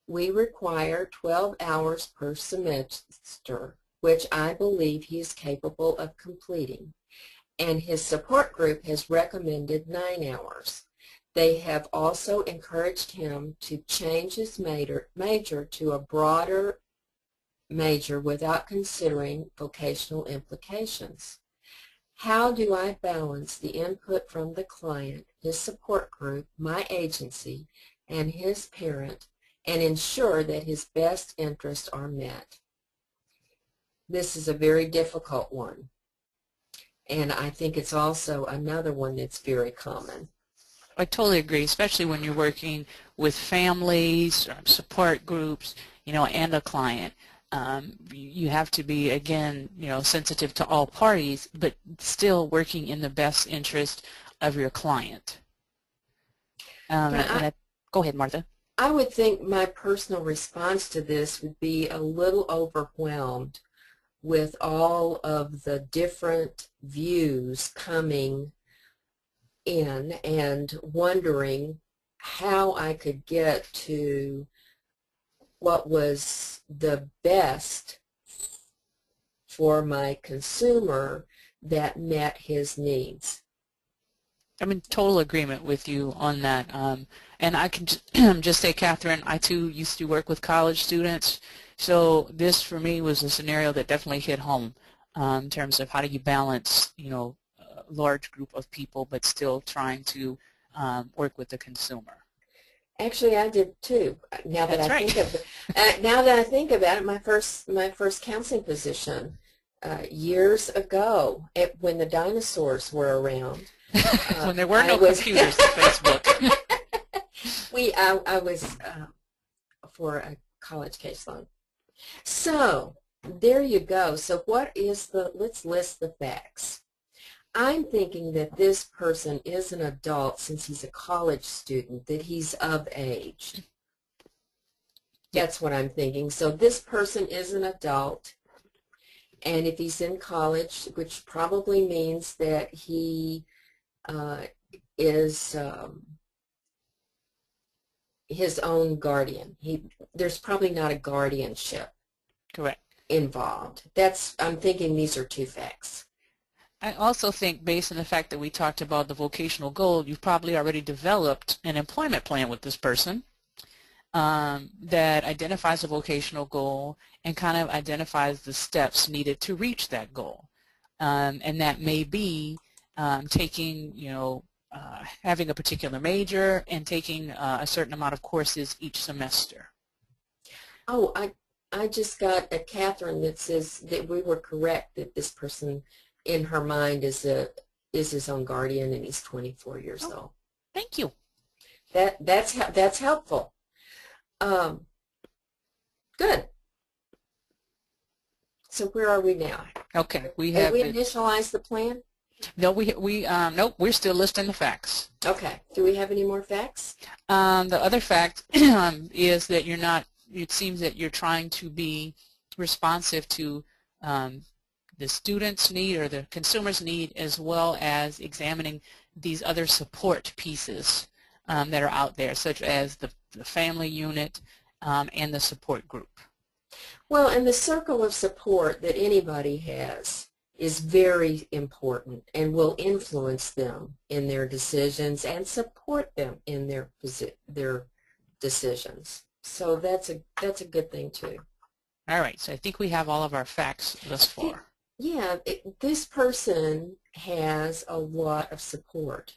we require 12 hours per semester, which I believe he is capable of completing, and his support group has recommended 9 hours. They have also encouraged him to change his major to a broader major without considering vocational implications. How do I balance the input from the client, his support group, my agency, and his parent, and ensure that his best interests are met? This is a very difficult one, and I think it's also another one that's very common. I totally agree, especially when you're working with families, support groups, and a client. You have to be, again, sensitive to all parties, but still working in the best interest of your client. Go ahead, Martha. I would think my personal response to this would be a little overwhelmed with all of the different views coming in and wondering how I could get to what was the best for my consumer that met his needs. I'm in total agreement with you on that. And I can just say, Catherine, I too used to work with college students, so this for me was a scenario that definitely hit home in terms of how do you balance, a large group of people but still trying to work with the consumer. Actually, I did too. Now that I think about it, my first counseling position years ago, when the dinosaurs were around. When there were no computers and Facebook. I was for a college caseload. So there you go. So let's list the facts. I'm thinking that this person is an adult since he's a college student, that he's of age. That's what I'm thinking. So this person is an adult. And if he's in college, which probably means that he is his own guardian. There's probably not a guardianship Correct. involved. I'm thinking these are two facts. I also think, based on the fact that we talked about the vocational goal, you've probably already developed an employment plan with this person that identifies the vocational goal and kind of identifies the steps needed to reach that goal. And that may be taking, having a particular major and taking a certain amount of courses each semester. Oh, I just got a Catherine that says that we were correct, that this person in her mind is his own guardian, and he's 24 years old. Thank you. That's helpful. Good. So where are we now? Okay, have we initialized the plan? No, nope, we're still listing the facts. Okay. Do we have any more facts? The other fact is that you're not. It seems that you're trying to be responsive to the student's need or the consumer's need, as well as examining these other support pieces that are out there, such as the family unit and the support group. Well, and the circle of support that anybody has is very important and will influence them in their decisions and support them in their decisions. So that's a good thing too. All right, so I think we have all of our facts thus far. Yeah, this person has a lot of support,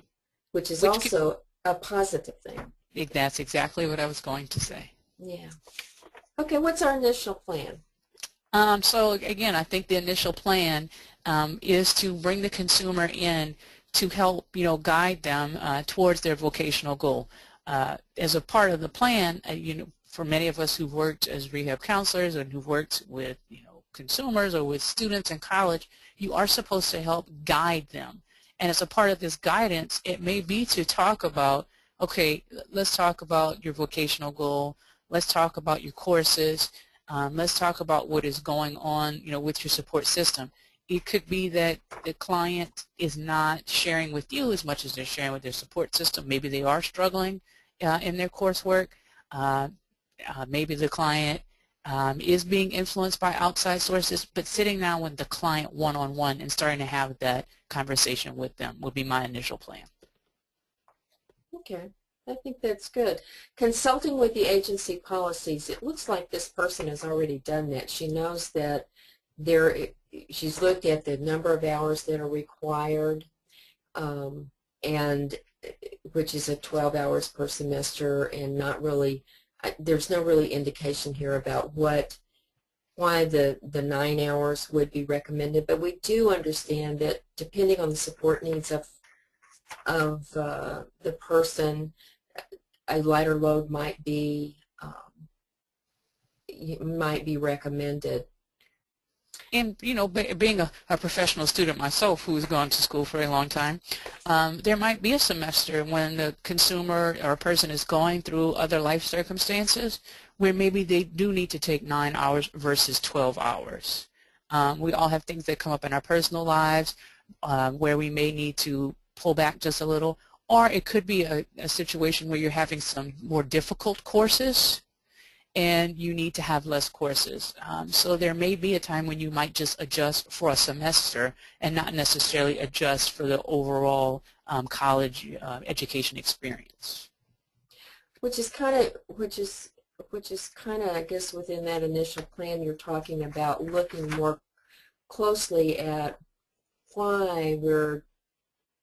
which is also a positive thing. That's exactly what I was going to say. Yeah. Okay, what's our initial plan? So again, I think the initial plan is to bring the consumer in to help, guide them towards their vocational goal. As a part of the plan, for many of us who've worked as rehab counselors and who've worked with, consumers or with students in college, you are supposed to help guide them. And as a part of this guidance, it may be to talk about, okay, let's talk about your vocational goal. Let's talk about your courses. Let's talk about what is going on, with your support system. It could be that the client is not sharing with you as much as they're sharing with their support system. Maybe they are struggling in their coursework. Maybe the client is being influenced by outside sources, but sitting down with the client one-on-one and starting to have that conversation with them would be my initial plan. Okay. I think that's good. Consulting with the agency policies, it looks like this person has already done that. She knows that she's looked at the number of hours that are required, and which is 12 hours per semester, and not really, there's no really indication here about why the 9 hours would be recommended, but we do understand that depending on the support needs of the person, a lighter load might be recommended. And, being a professional student myself who's gone to school for a long time, there might be a semester when the consumer or a person is going through other life circumstances where maybe they do need to take 9 hours versus 12 hours. We all have things that come up in our personal lives where we may need to pull back just a little. Or it could be a situation where you're having some more difficult courses and you need to have less courses. So there may be a time when you might just adjust for a semester and not necessarily adjust for the overall college education experience. Which is kind of, I guess, within that initial plan you're talking about looking more closely at why we're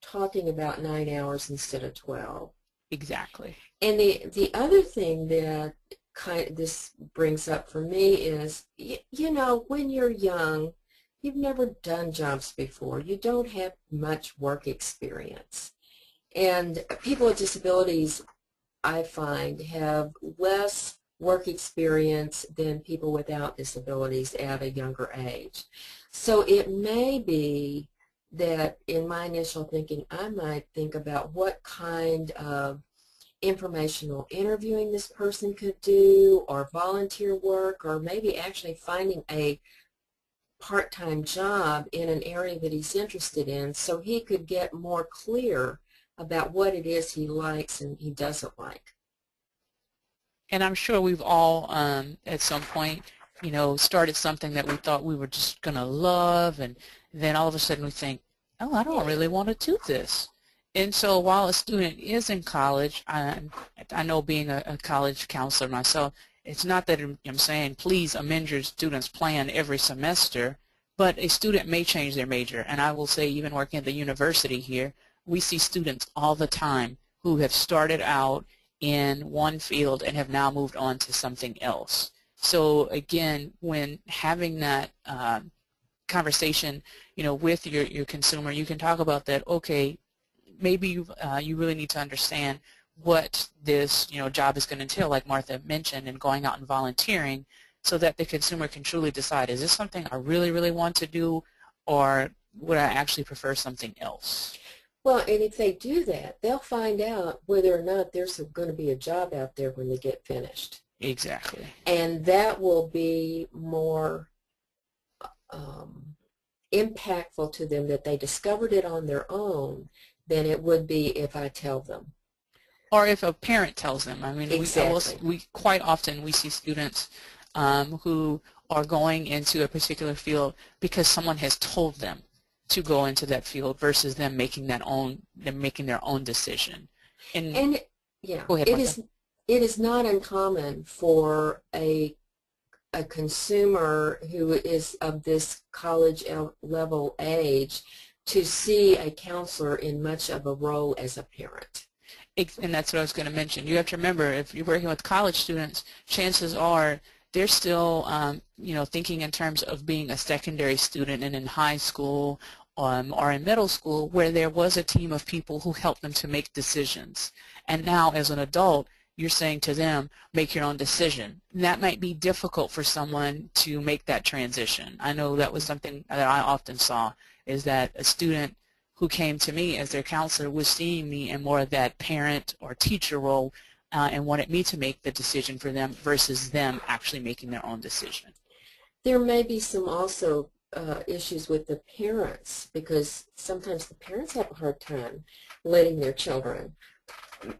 talking about 9 hours instead of 12. Exactly. And the other thing that this brings up for me is, when you're young, you've never done jobs before. You don't have much work experience. And people with disabilities, I find, have less work experience than people without disabilities at a younger age. So it may be that in my initial thinking, I might think about what kind of informational interviewing this person could do, or volunteer work, or maybe actually finding a part-time job in an area that he's interested in so he could get more clear about what it is he likes and he doesn't like. And I'm sure we've all, at some point, you know, started something that we thought we were just going to love, and then all of a sudden we think, oh, I don't really want to do this. And so while a student is in college, I know being a college counselor myself, it's not that I'm saying please amend your student's plan every semester, but a student may change their major. And I will say, even working at the university here, we see students all the time who have started out in one field and have now moved on to something else. So again, when having that conversation, you know, with your consumer, you can talk about that. Okay, maybe you really need to understand what this, you know, job is going to entail, like Martha mentioned, and going out and volunteering, so that the consumer can truly decide, is this something I really, really want to do, or would I actually prefer something else? Well, and if they do that, they'll find out whether or not there's going to be a job out there when they get finished. Exactly. And that will be more impactful to them that they discovered it on their own than it would be if I tell them. Or if a parent tells them. I mean, exactly. we quite often we see students who are going into a particular field because someone has told them to go into that field versus them making their own decision. And yeah, go ahead, Martha. It is not uncommon for a consumer who is of this college level age to see a counselor in much of a role as a parent. And that's what I was going to mention. You have to remember, if you're working with college students, chances are they're still, you know, thinking in terms of being a secondary student and in high school or in middle school, where there was a team of people who helped them to make decisions. And now, as an adult, you're saying to them, make your own decision. And that might be difficult for someone to make that transition. I know that was something that I often saw, is that a student who came to me as their counselor was seeing me in more of that parent or teacher role and wanted me to make the decision for them versus them actually making their own decision. There may be some also issues with the parents, because sometimes the parents have a hard time letting their children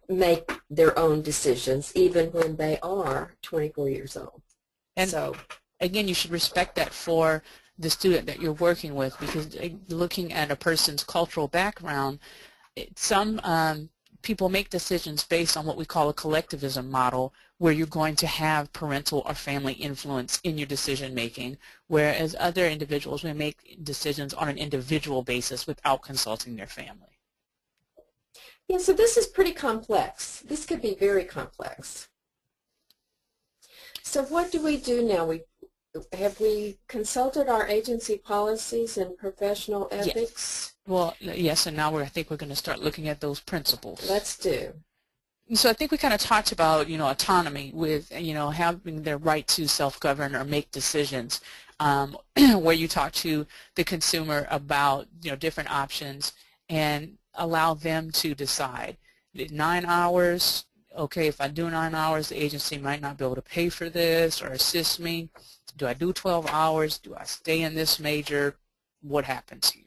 make their own decisions even when they are 24 years old. And so again, you should respect that for the student that you're working with, because looking at a person's cultural background, some people make decisions based on what we call a collectivism model, where you're going to have parental or family influence in your decision making, whereas other individuals may make decisions on an individual basis without consulting their family. Yeah, so this is pretty complex. This could be very complex. So what do we do now? Have we consulted our agency policies and professional ethics? Yes. Well, yes, and now I think we're going to start looking at those principles. Let's do. So I think we kind of talked about, you know, autonomy with, you know, having their right to self-govern or make decisions, where you talk to the consumer about, you know, different options and allow them to decide. 9 hours, okay, if I do 9 hours, the agency might not be able to pay for this or assist me. Do I do 12 hours? Do I stay in this major? What happens here?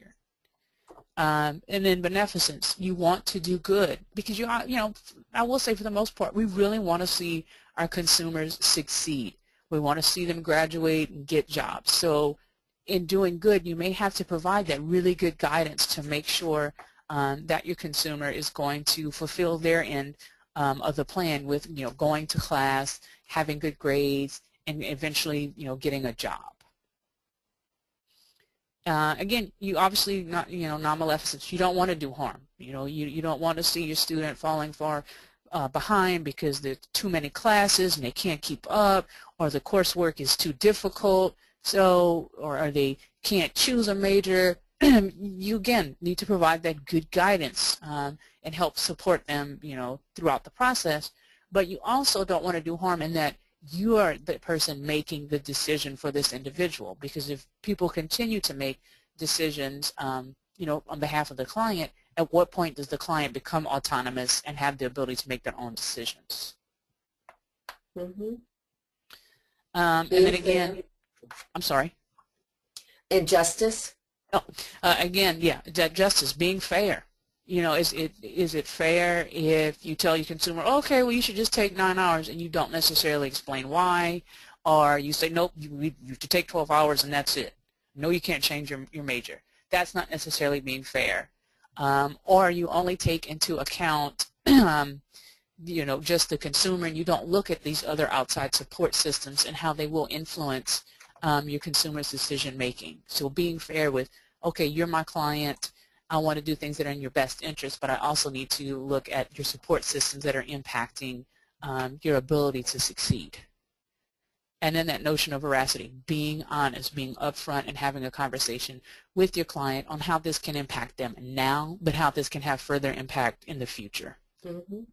And then beneficence. You want to do good because you know, I will say for the most part, we really want to see our consumers succeed. We want to see them graduate and get jobs. So in doing good, you may have to provide that really good guidance to make sure that your consumer is going to fulfill their end of the plan with, you know, going to class, having good grades, and eventually, you know, getting a job. Again, you obviously not, you know, non-maleficence. You don't want to do harm. You know, you don't want to see your student falling far behind because there's too many classes and they can't keep up, or the coursework is too difficult. So, or they can't choose a major. You again need to provide that good guidance and help support them, you know, throughout the process. But you also don't want to do harm in that you are the person making the decision for this individual, because if people continue to make decisions, you know, on behalf of the client, at what point does the client become autonomous and have the ability to make their own decisions? Mm-hmm. And then again, I'm sorry. And justice? Oh, again, yeah, justice, being fair. You know, is it fair if you tell your consumer, okay, well, you should just take 9 hours, and you don't necessarily explain why, or you say, nope, you have to take 12 hours and that's it. No, you can't change your major. That's not necessarily being fair. Or you only take into account, you know, just the consumer, and you don't look at these other outside support systems and how they will influence your consumer's decision making. So being fair with, okay, you're my client, I want to do things that are in your best interest, but I also need to look at your support systems that are impacting your ability to succeed. And then that notion of veracity, being honest, being upfront, and having a conversation with your client on how this can impact them now, but how this can have further impact in the future. Mm-hmm.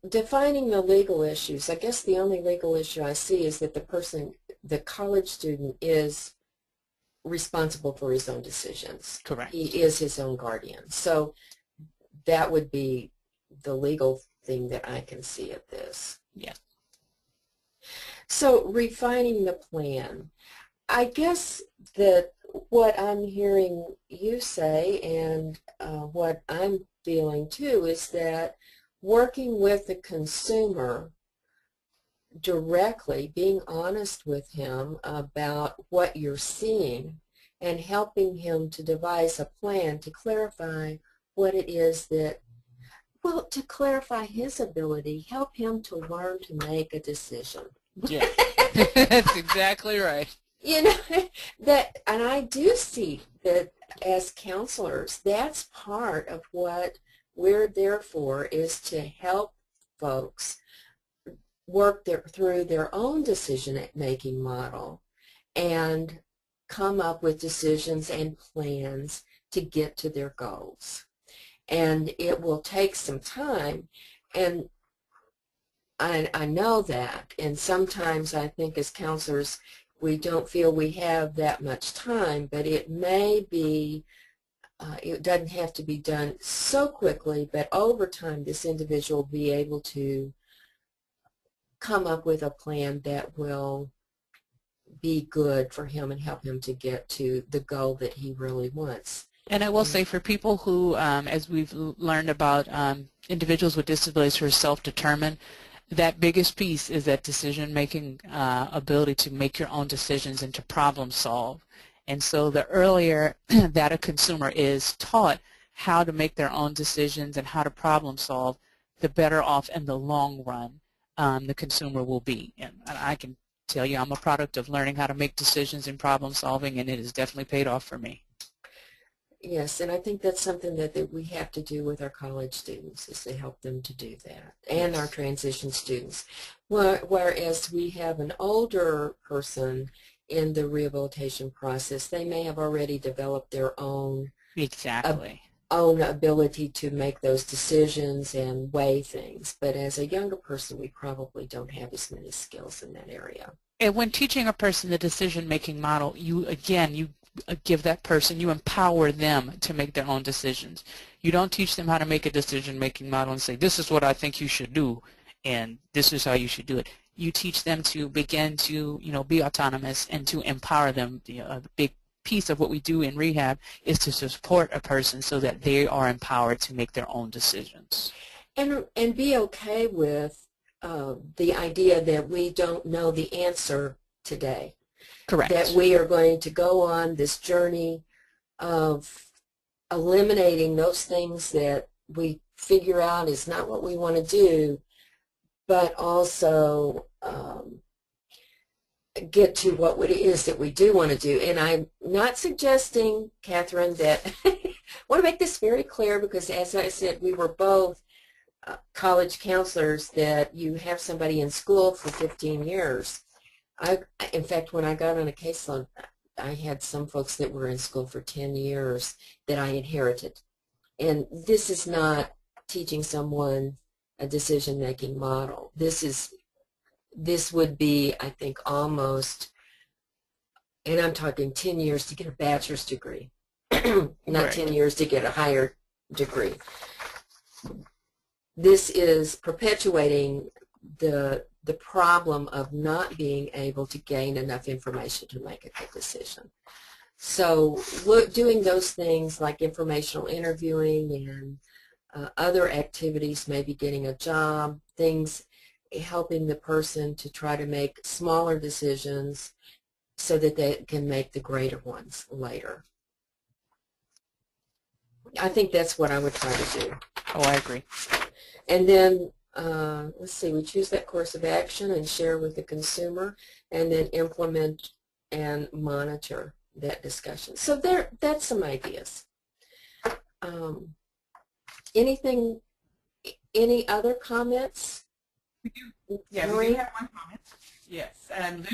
Defining the legal issues, I guess the only legal issue I see is that the college student is responsible for his own decisions. Correct. He is his own guardian. So that would be the legal thing that I can see at this. Yes. So refining the plan. I guess that what I'm hearing you say and what I'm feeling too is that working with the consumer directly, being honest with him about what you're seeing and helping him to devise a plan to clarify what it is that, well, to clarify his ability, help him to learn to make a decision. Yeah, that's exactly right. You know, and I do see that as counselors, that's part of what we're there for, is to help folks work through their own decision-making model and come up with decisions and plans to get to their goals. And it will take some time, and I know that, and sometimes I think as counselors we don't feel we have that much time, but it may be, it doesn't have to be done so quickly, but over time this individual will be able to come up with a plan that will be good for him and help him to get to the goal that he really wants. And I will say, for people who, as we've learned about individuals with disabilities who are self-determined, that biggest piece is that decision-making ability to make your own decisions and to problem solve. And so the earlier that a consumer is taught how to make their own decisions and how to problem solve, the better off in the long run the consumer will be. And I can tell you I'm a product of learning how to make decisions and problem solving, and it has definitely paid off for me. Yes, and I think that's something that we have to do with our college students, is to help them to do that, and our transition students. Whereas we have an older person in the rehabilitation process, they may have already developed their own own ability to make those decisions and weigh things. But as a younger person, we probably don't have as many skills in that area. And when teaching a person the decision-making model, you give that person, you empower them to make their own decisions. You don't teach them how to make a decision-making model and say, this is what I think you should do, and this is how you should do it. You teach them to begin to, be autonomous and to empower them. The big piece of what we do in rehab is to support a person so that they are empowered to make their own decisions. And be okay with the idea that we don't know the answer today. Correct. That we are going to go on this journey of eliminating those things that we figure out is not what we want to do, but also get to what it is that we do want to do. And I'm not suggesting, Catherine, that I want to make this very clear, because as I said, we were both college counselors, that you have somebody in school for 15 years. In fact, when I got on a caseload, I had some folks that were in school for 10 years that I inherited. And this is not teaching someone a decision-making model. This would be, I think, almost, and I'm talking 10 years to get a bachelor's degree, not right. 10 years to get a higher degree. This is perpetuating the problem of not being able to gain enough information to make a good decision. So doing those things like informational interviewing and other activities, maybe getting a job, things helping the person to try to make smaller decisions so that they can make the greater ones later. I think that's what I would try to do. Oh, I agree. And then, let's see, we choose that course of action and share with the consumer, and then implement and monitor that discussion. So that's some ideas. Any other comments? We do. Yeah, we do have one comment. Yes, and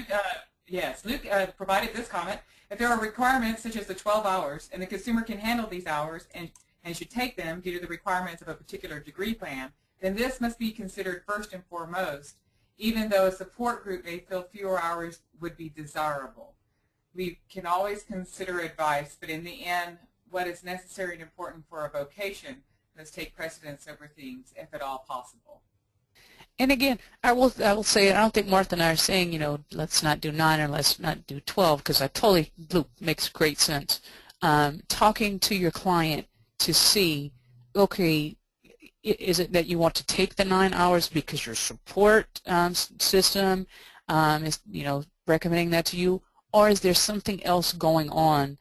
Luke, provided this comment. If there are requirements such as the 12 hours, and the consumer can handle these hours and should take them due to the requirements of a particular degree plan, then this must be considered first and foremost, even though a support group may feel fewer hours would be desirable. We can always consider advice, but in the end, what is necessary and important for a vocation must take precedence over things, if at all possible. And again, I will say, I don't think Martha and I are saying, you know, let's not do 9 or let's not do 12, because I totally, Luke, makes great sense. Talking to your client to see, okay, is it that you want to take the 9 hours because your support system is, you know, recommending that to you, or is there something else going on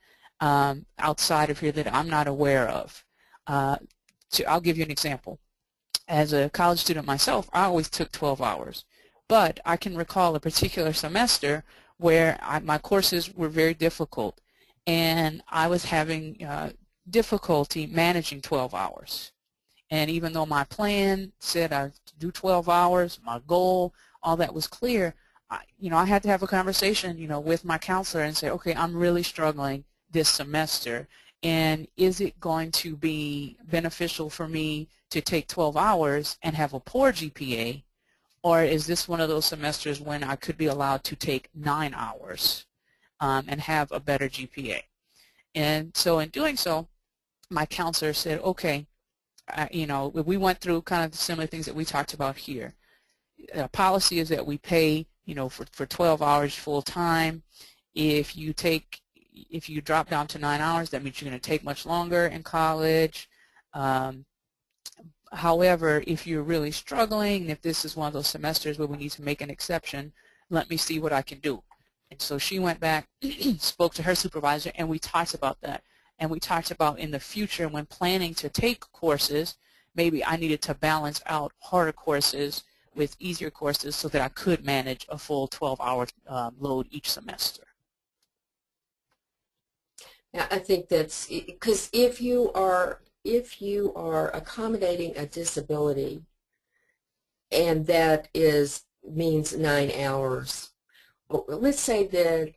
outside of here that I'm not aware of? I'll give you an example. As a college student myself, I always took 12 hours, but I can recall a particular semester where my courses were very difficult, and I was having difficulty managing 12 hours. And even though my plan said I'd do 12 hours, my goal, all that was clear, I had to have a conversation, with my counselor and say, okay, I'm really struggling this semester, and is it going to be beneficial for me to take 12 hours and have a poor GPA, or is this one of those semesters when I could be allowed to take 9 hours and have a better GPA? And so in doing so, my counselor said, okay, we went through kind of the similar things that we talked about here. The policy is that we pay, for 12 hours full time. If you drop down to 9 hours, that means you're going to take much longer in college. However, if you're really struggling, and if this is one of those semesters where we need to make an exception, let me see what I can do. And so she went back, spoke to her supervisor, and we talked about that. And we talked about in the future when planning to take courses, maybe I needed to balance out harder courses with easier courses so that I could manage a full 12-hour load each semester. Yeah, I think that's because if you are accommodating a disability, and that means 9 hours. Let's say that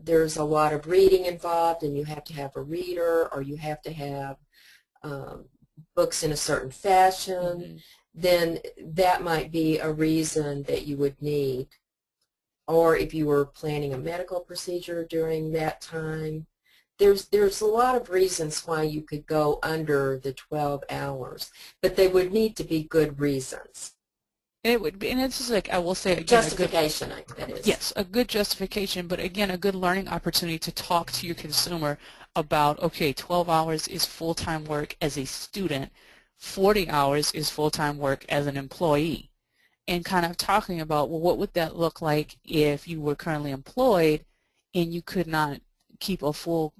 there's a lot of reading involved, and you have to have a reader, or you have to have books in a certain fashion, then that might be a reason that you would need. Or if you were planning a medical procedure during that time, there's a lot of reasons why you could go under the 12 hours, but they would need to be good reasons. It would be, and it's just like I will say again, justification. That is. Yes, a good justification, but again, a good learning opportunity to talk to your consumer about, okay, 12 hours is full-time work as a student, 40 hours is full-time work as an employee, and kind of talking about, well, what would that look like if you were currently employed and you could not keep a full,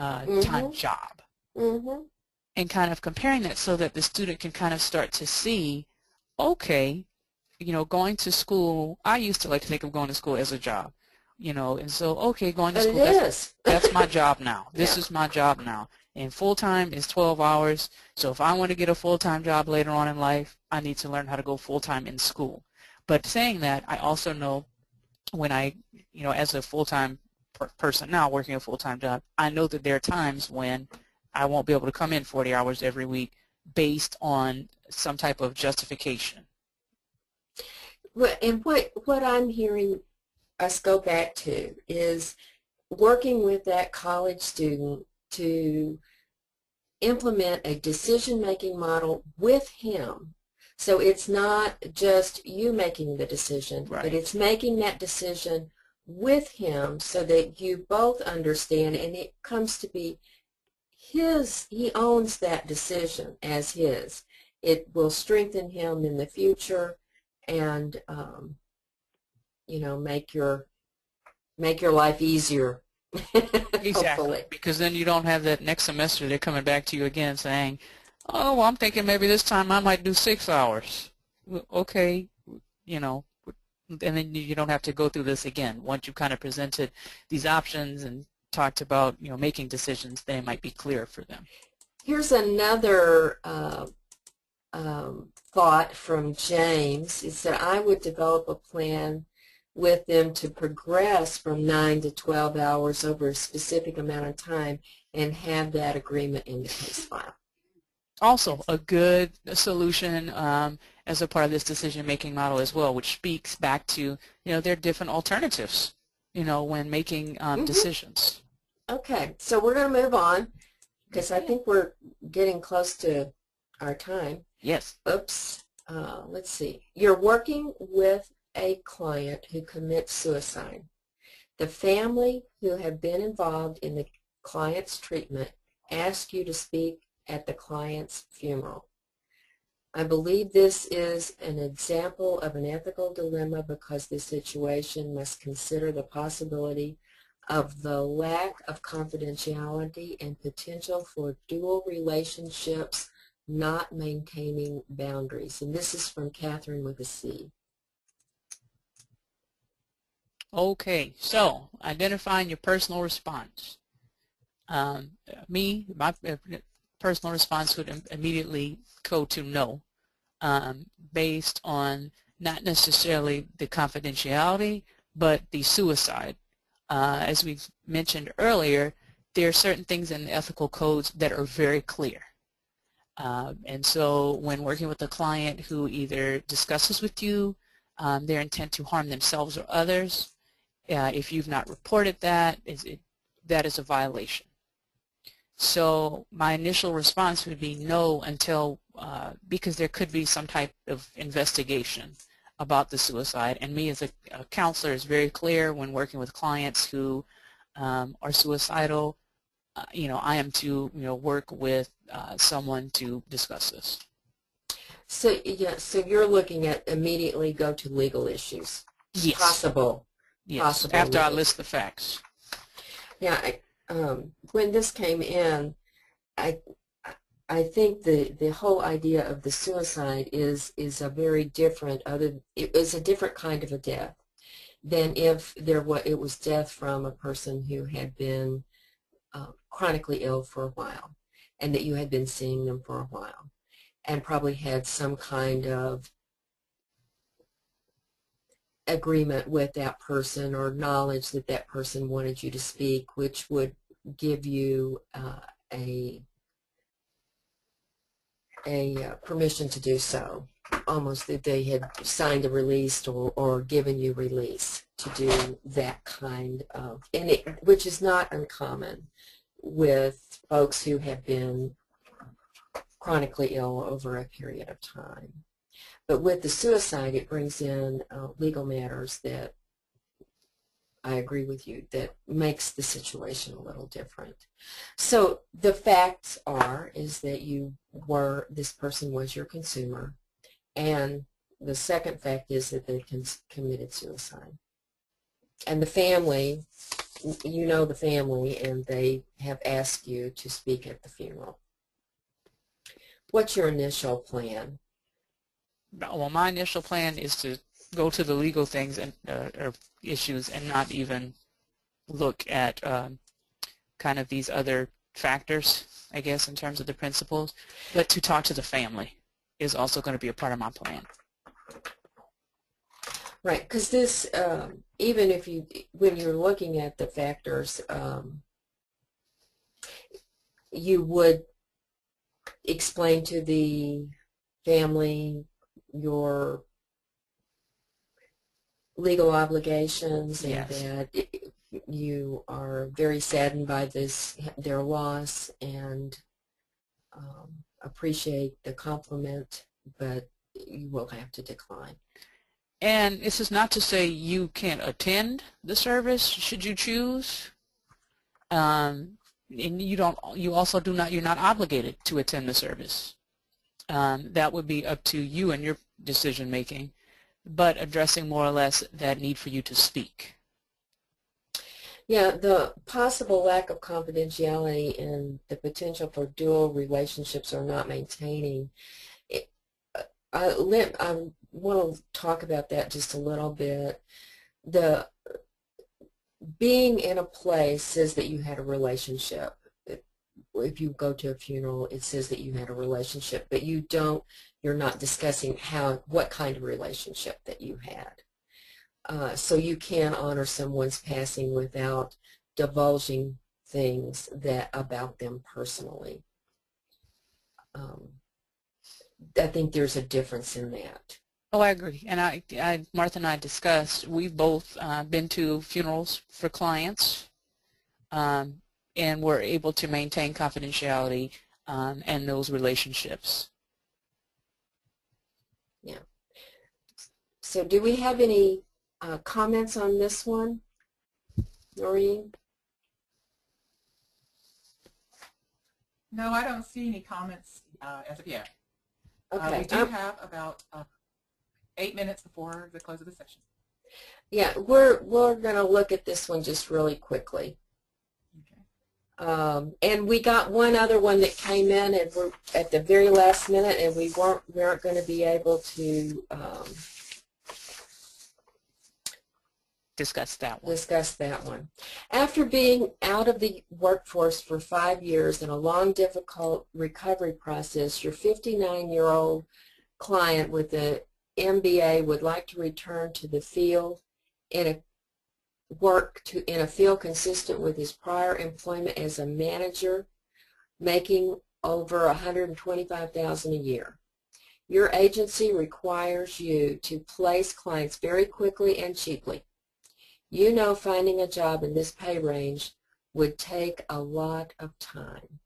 time job, and kind of comparing that so that the student can kind of start to see, okay, going to school, I used to like to think of going to school as a job, and so, okay, going to school, that's my job now. This is my job now. And full-time is 12 hours, so if I want to get a full-time job later on in life, I need to learn how to go full-time in school. But saying that, I also know when I, as a full-time person now working a full-time job, I know that there are times when I won't be able to come in 40 hours every week based on some type of justification. Well, and what I'm hearing us go back to is working with that college student to implement a decision-making model with him So it's not just you making the decision, Right. but it's making that decision with him so that you both understand, and it comes to be his, he owns that decision as his. It will strengthen him in the future and, you know, make your life easier. Exactly. Hopefully. Because then you don't have that next semester they're coming back to you again saying, oh, well, I'm thinking maybe this time I might do 6 hours. Well, okay, you know, and then you don't have to go through this again. Once you kind of presented these options and talked about, you know, making decisions, they might be clearer for them. Here's another thought from James, is that I would develop a plan with them to progress from 9 to 12 hours over a specific amount of time and have that agreement in the case file. Also, a good solution as a part of this decision-making model as well, which speaks back to, you know, there are different alternatives, you know, when making decisions. Okay, so we're going to move on because I think we're getting close to our time. Yes. Oops. Let's see. You're working with a client who commits suicide. The family who have been involved in the client's treatment ask you to speak at the client's funeral. I believe this is an example of an ethical dilemma because the situation must consider the possibility of the lack of confidentiality and potential for dual relationships not maintaining boundaries. And this is from Catherine with a C. Okay, so identifying your personal response. My personal response would immediately go to no, based on not necessarily the confidentiality, but the suicide. As we've mentioned earlier, there are certain things in the ethical codes that are very clear. And so when working with a client who either discusses with you their intent to harm themselves or others, if you've not reported that, that is a violation. So my initial response would be no until, because there could be some type of investigation about the suicide. And me as a counselor is very clear when working with clients who are suicidal. You know, I am to, you know, work with someone to discuss this. So yeah, so you're looking at immediately go to legal issues. Yes. Possible. Yes. Possible After legal. I list the facts. Yeah. When this came in, I think the whole idea of the suicide is a very different it was a different kind of a death than if it was death from a person who had been chronically ill for a while and that you had been seeing them for a while and probably had some kind of agreement with that person or knowledge that that person wanted you to speak, which would give you a permission to do so, almost that they had signed a release or given you release to do that kind of, which is not uncommon with folks who have been chronically ill over a period of time. But with the suicide, it brings in legal matters that I agree with you, that makes the situation a little different. So the facts is that this person was your consumer, and the second fact is that they committed suicide. And the family, you know the family, and they have asked you to speak at the funeral. What's your initial plan? Well, my initial plan is to go to the legal things and or issues and not even look at kind of these other factors, I guess, in terms of the principles, but to talk to the family is also going to be a part of my plan. Right, because this, even if when you're looking at the factors, you would explain to the family your legal obligations, and yes, that you are very saddened by their loss, and appreciate the compliment, but you will have to decline. And this is not to say you can't attend the service should you choose. And you also you're not obligated to attend the service. That would be up to you and your decision making, but addressing more or less that need for you to speak. Yeah, the possible lack of confidentiality and the potential for dual relationships or not maintaining. I want to talk about that just a little bit. The being in a place says that you had a relationship. If you go to a funeral, it says that you had a relationship, but you're not discussing what kind of relationship that you had. So you can honor someone's passing without divulging things about them personally. I think there's a difference in that. Oh, I agree. And Martha and I discussed, we've both been to funerals for clients, and we're able to maintain confidentiality and those relationships. Yeah. So do we have any comments on this one, Noreen? No, I don't see any comments as of yet. Okay. We do have about 8 minutes before the close of the session. Yeah, we're going to look at this one just really quickly. Okay. And we got one other one that came in, and we're at the very last minute, and we weren't going to be able to discuss that one. After being out of the workforce for 5 years and a long, difficult recovery process, your 59-year-old client with an MBA would like to return to the field in a field consistent with his prior employment as a manager, making over $125,000 a year. Your agency requires you to place clients very quickly and cheaply. You know finding a job in this pay range would take a lot of time.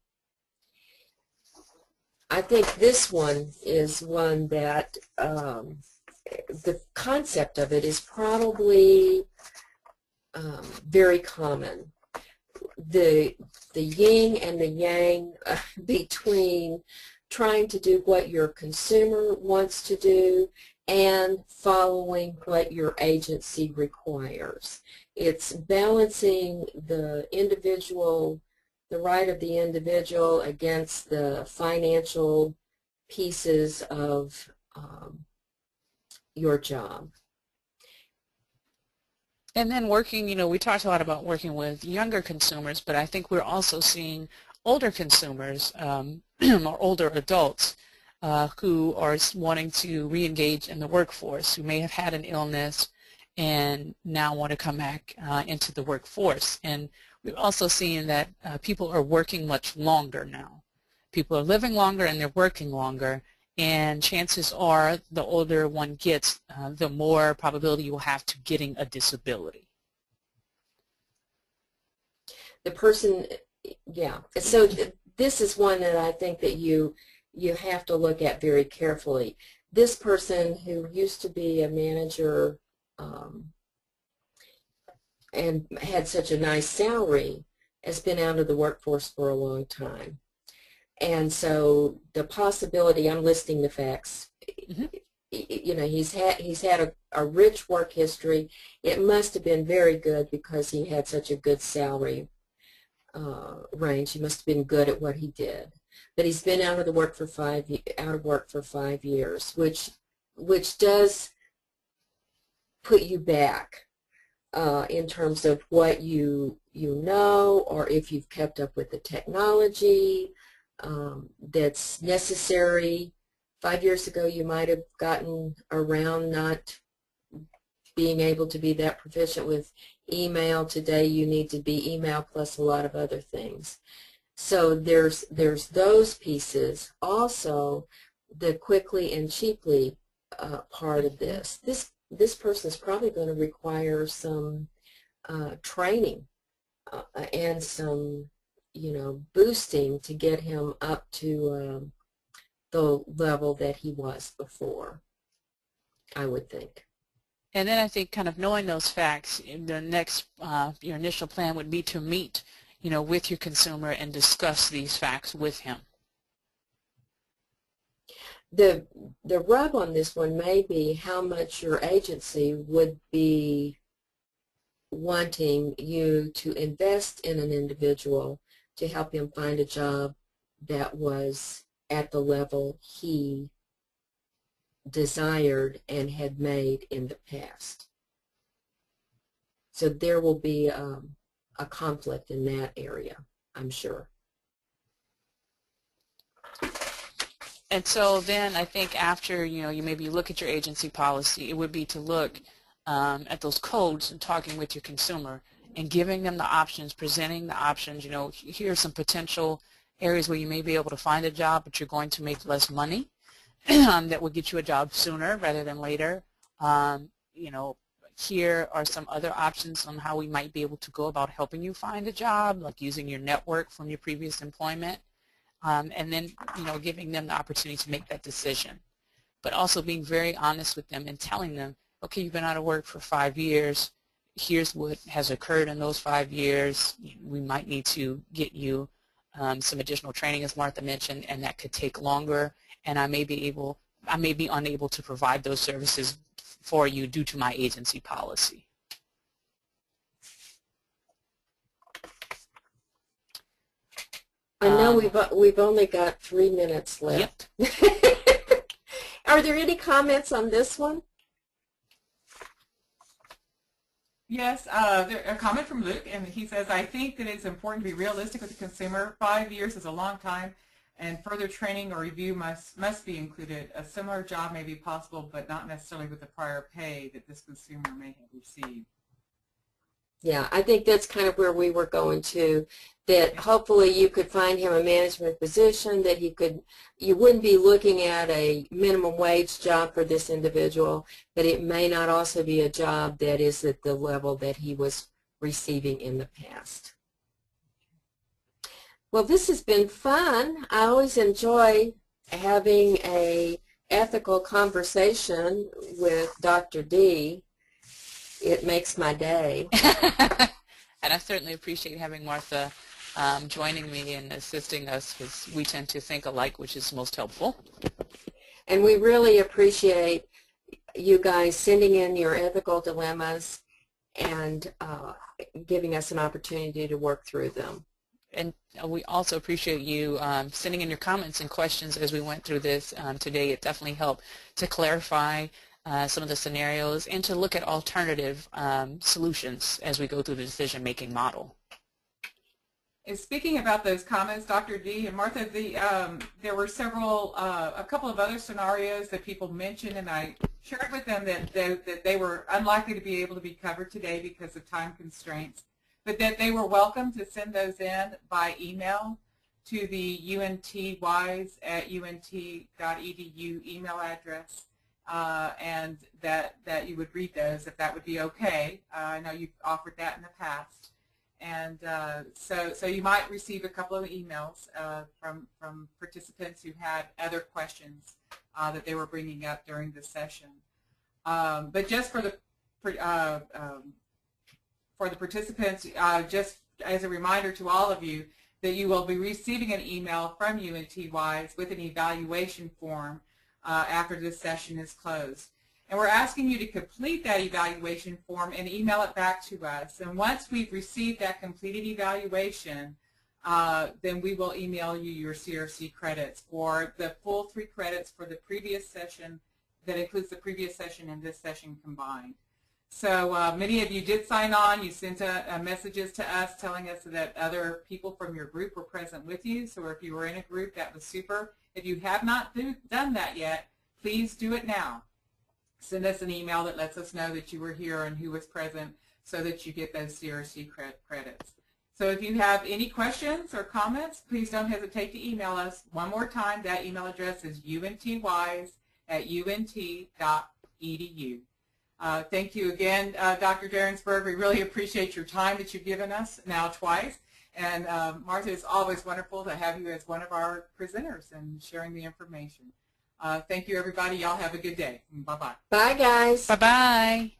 I think this one is one that the concept of it is probably very common. The yin and the yang between trying to do what your consumer wants to do and following what your agency requires. It's balancing the right of the individual against the financial pieces of your job. And then working, we talked a lot about working with younger consumers, but I think we're also seeing older consumers or older adults who are wanting to re-engage in the workforce, who may have had an illness and now want to come back into the workforce. And we've also seen that people are working much longer now. People are living longer and they're working longer, and chances are the older one gets, the more probability you will have to getting a disability. The person, yeah. So this is one that I think that you have to look at very carefully. This person who used to be a manager and had such a nice salary has been out of the workforce for a long time. And so the possibility, I'm listing the facts, he's had a rich work history. It must have been very good because he had such a good salary range. He must have been good at what he did. But he's been out of work for 5 years, which does put you back in terms of what you know, or if you've kept up with the technology that's necessary. 5 years ago, you might have gotten around not being able to be that proficient with email. Today, you need to be email plus a lot of other things. So there's those pieces. Also, the quickly and cheaply part of this. This person is probably going to require some training and some, boosting to get him up to the level that he was before, I would think. And then I think kind of knowing those facts, the next, your initial plan would be to meet, with your consumer and discuss these facts with him. The rub on this one may be how much your agency would be wanting you to invest in an individual to help him find a job that was at the level he desired and had made in the past. So there will be a conflict in that area, I'm sure. And so then I think after, you maybe look at your agency policy, it would be to look at those codes and talking with your consumer and giving them the options, presenting the options. Here are some potential areas where you may be able to find a job, but you're going to make less money. That will get you a job sooner rather than later. Here are some other options on how we might be able to go about helping you find a job, like using your network from your previous employment, and then, giving them the opportunity to make that decision. But also being very honest with them and telling them, okay, you've been out of work for 5 years. Here's what has occurred in those 5 years. We might need to get you some additional training, as Martha mentioned, and that could take longer. And I may be unable to provide those services for you due to my agency policy. I know we've only got 3 minutes left. Yep. Are there any comments on this one? Yes, a comment from Luke, and he says, I think that it's important to be realistic with the consumer. 5 years is a long time, and further training or review must be included. A similar job may be possible, but not necessarily with the prior pay that this consumer may have received. Yeah, I think that's kind of where we were going to, that hopefully you could find him a management position, that you wouldn't be looking at a minimum wage job for this individual, but it may not also be a job that is at the level that he was receiving in the past. Well, this has been fun. I always enjoy having a ethical conversation with Dr. D. It makes my day. And I certainly appreciate having Martha joining me and assisting us, because we tend to think alike, which is most helpful. And we really appreciate you guys sending in your ethical dilemmas and giving us an opportunity to work through them. And we also appreciate you sending in your comments and questions as we went through this today. It definitely helped to clarify some of the scenarios and to look at alternative solutions as we go through the decision-making model. And speaking about those comments, Dr. D and Martha, there were a couple of other scenarios that people mentioned, and I shared with them that they were unlikely to be able to be covered today because of time constraints, but that they were welcome to send those in by email to the untwise@unt.edu email address. And that you would read those if that would be okay. I know you've offered that in the past. And so you might receive a couple of emails from participants who had other questions that they were bringing up during the session. But just for the participants, just as a reminder to all of you, that you will be receiving an email from UNT-WISE with an evaluation form after this session is closed. And we're asking you to complete that evaluation form and email it back to us. And once we've received that completed evaluation, then we will email you your CRC credits for the full 3 credits for the previous session. That includes the previous session and this session combined. So many of you did sign on. You sent messages to us telling us that other people from your group were present with you. So if you were in a group, that was super. If you have not done that yet, please do it now. Send us an email that lets us know that you were here and who was present so that you get those CRC credits. So if you have any questions or comments, please don't hesitate to email us. One more time, that email address is untwise@unt.edu. Thank you again, Dr. Derensberg. We really appreciate your time that you've given us now twice. And Martha, it's always wonderful to have you as one of our presenters and sharing the information. Thank you, everybody. Y'all have a good day. Bye-bye. Bye, guys. Bye-bye.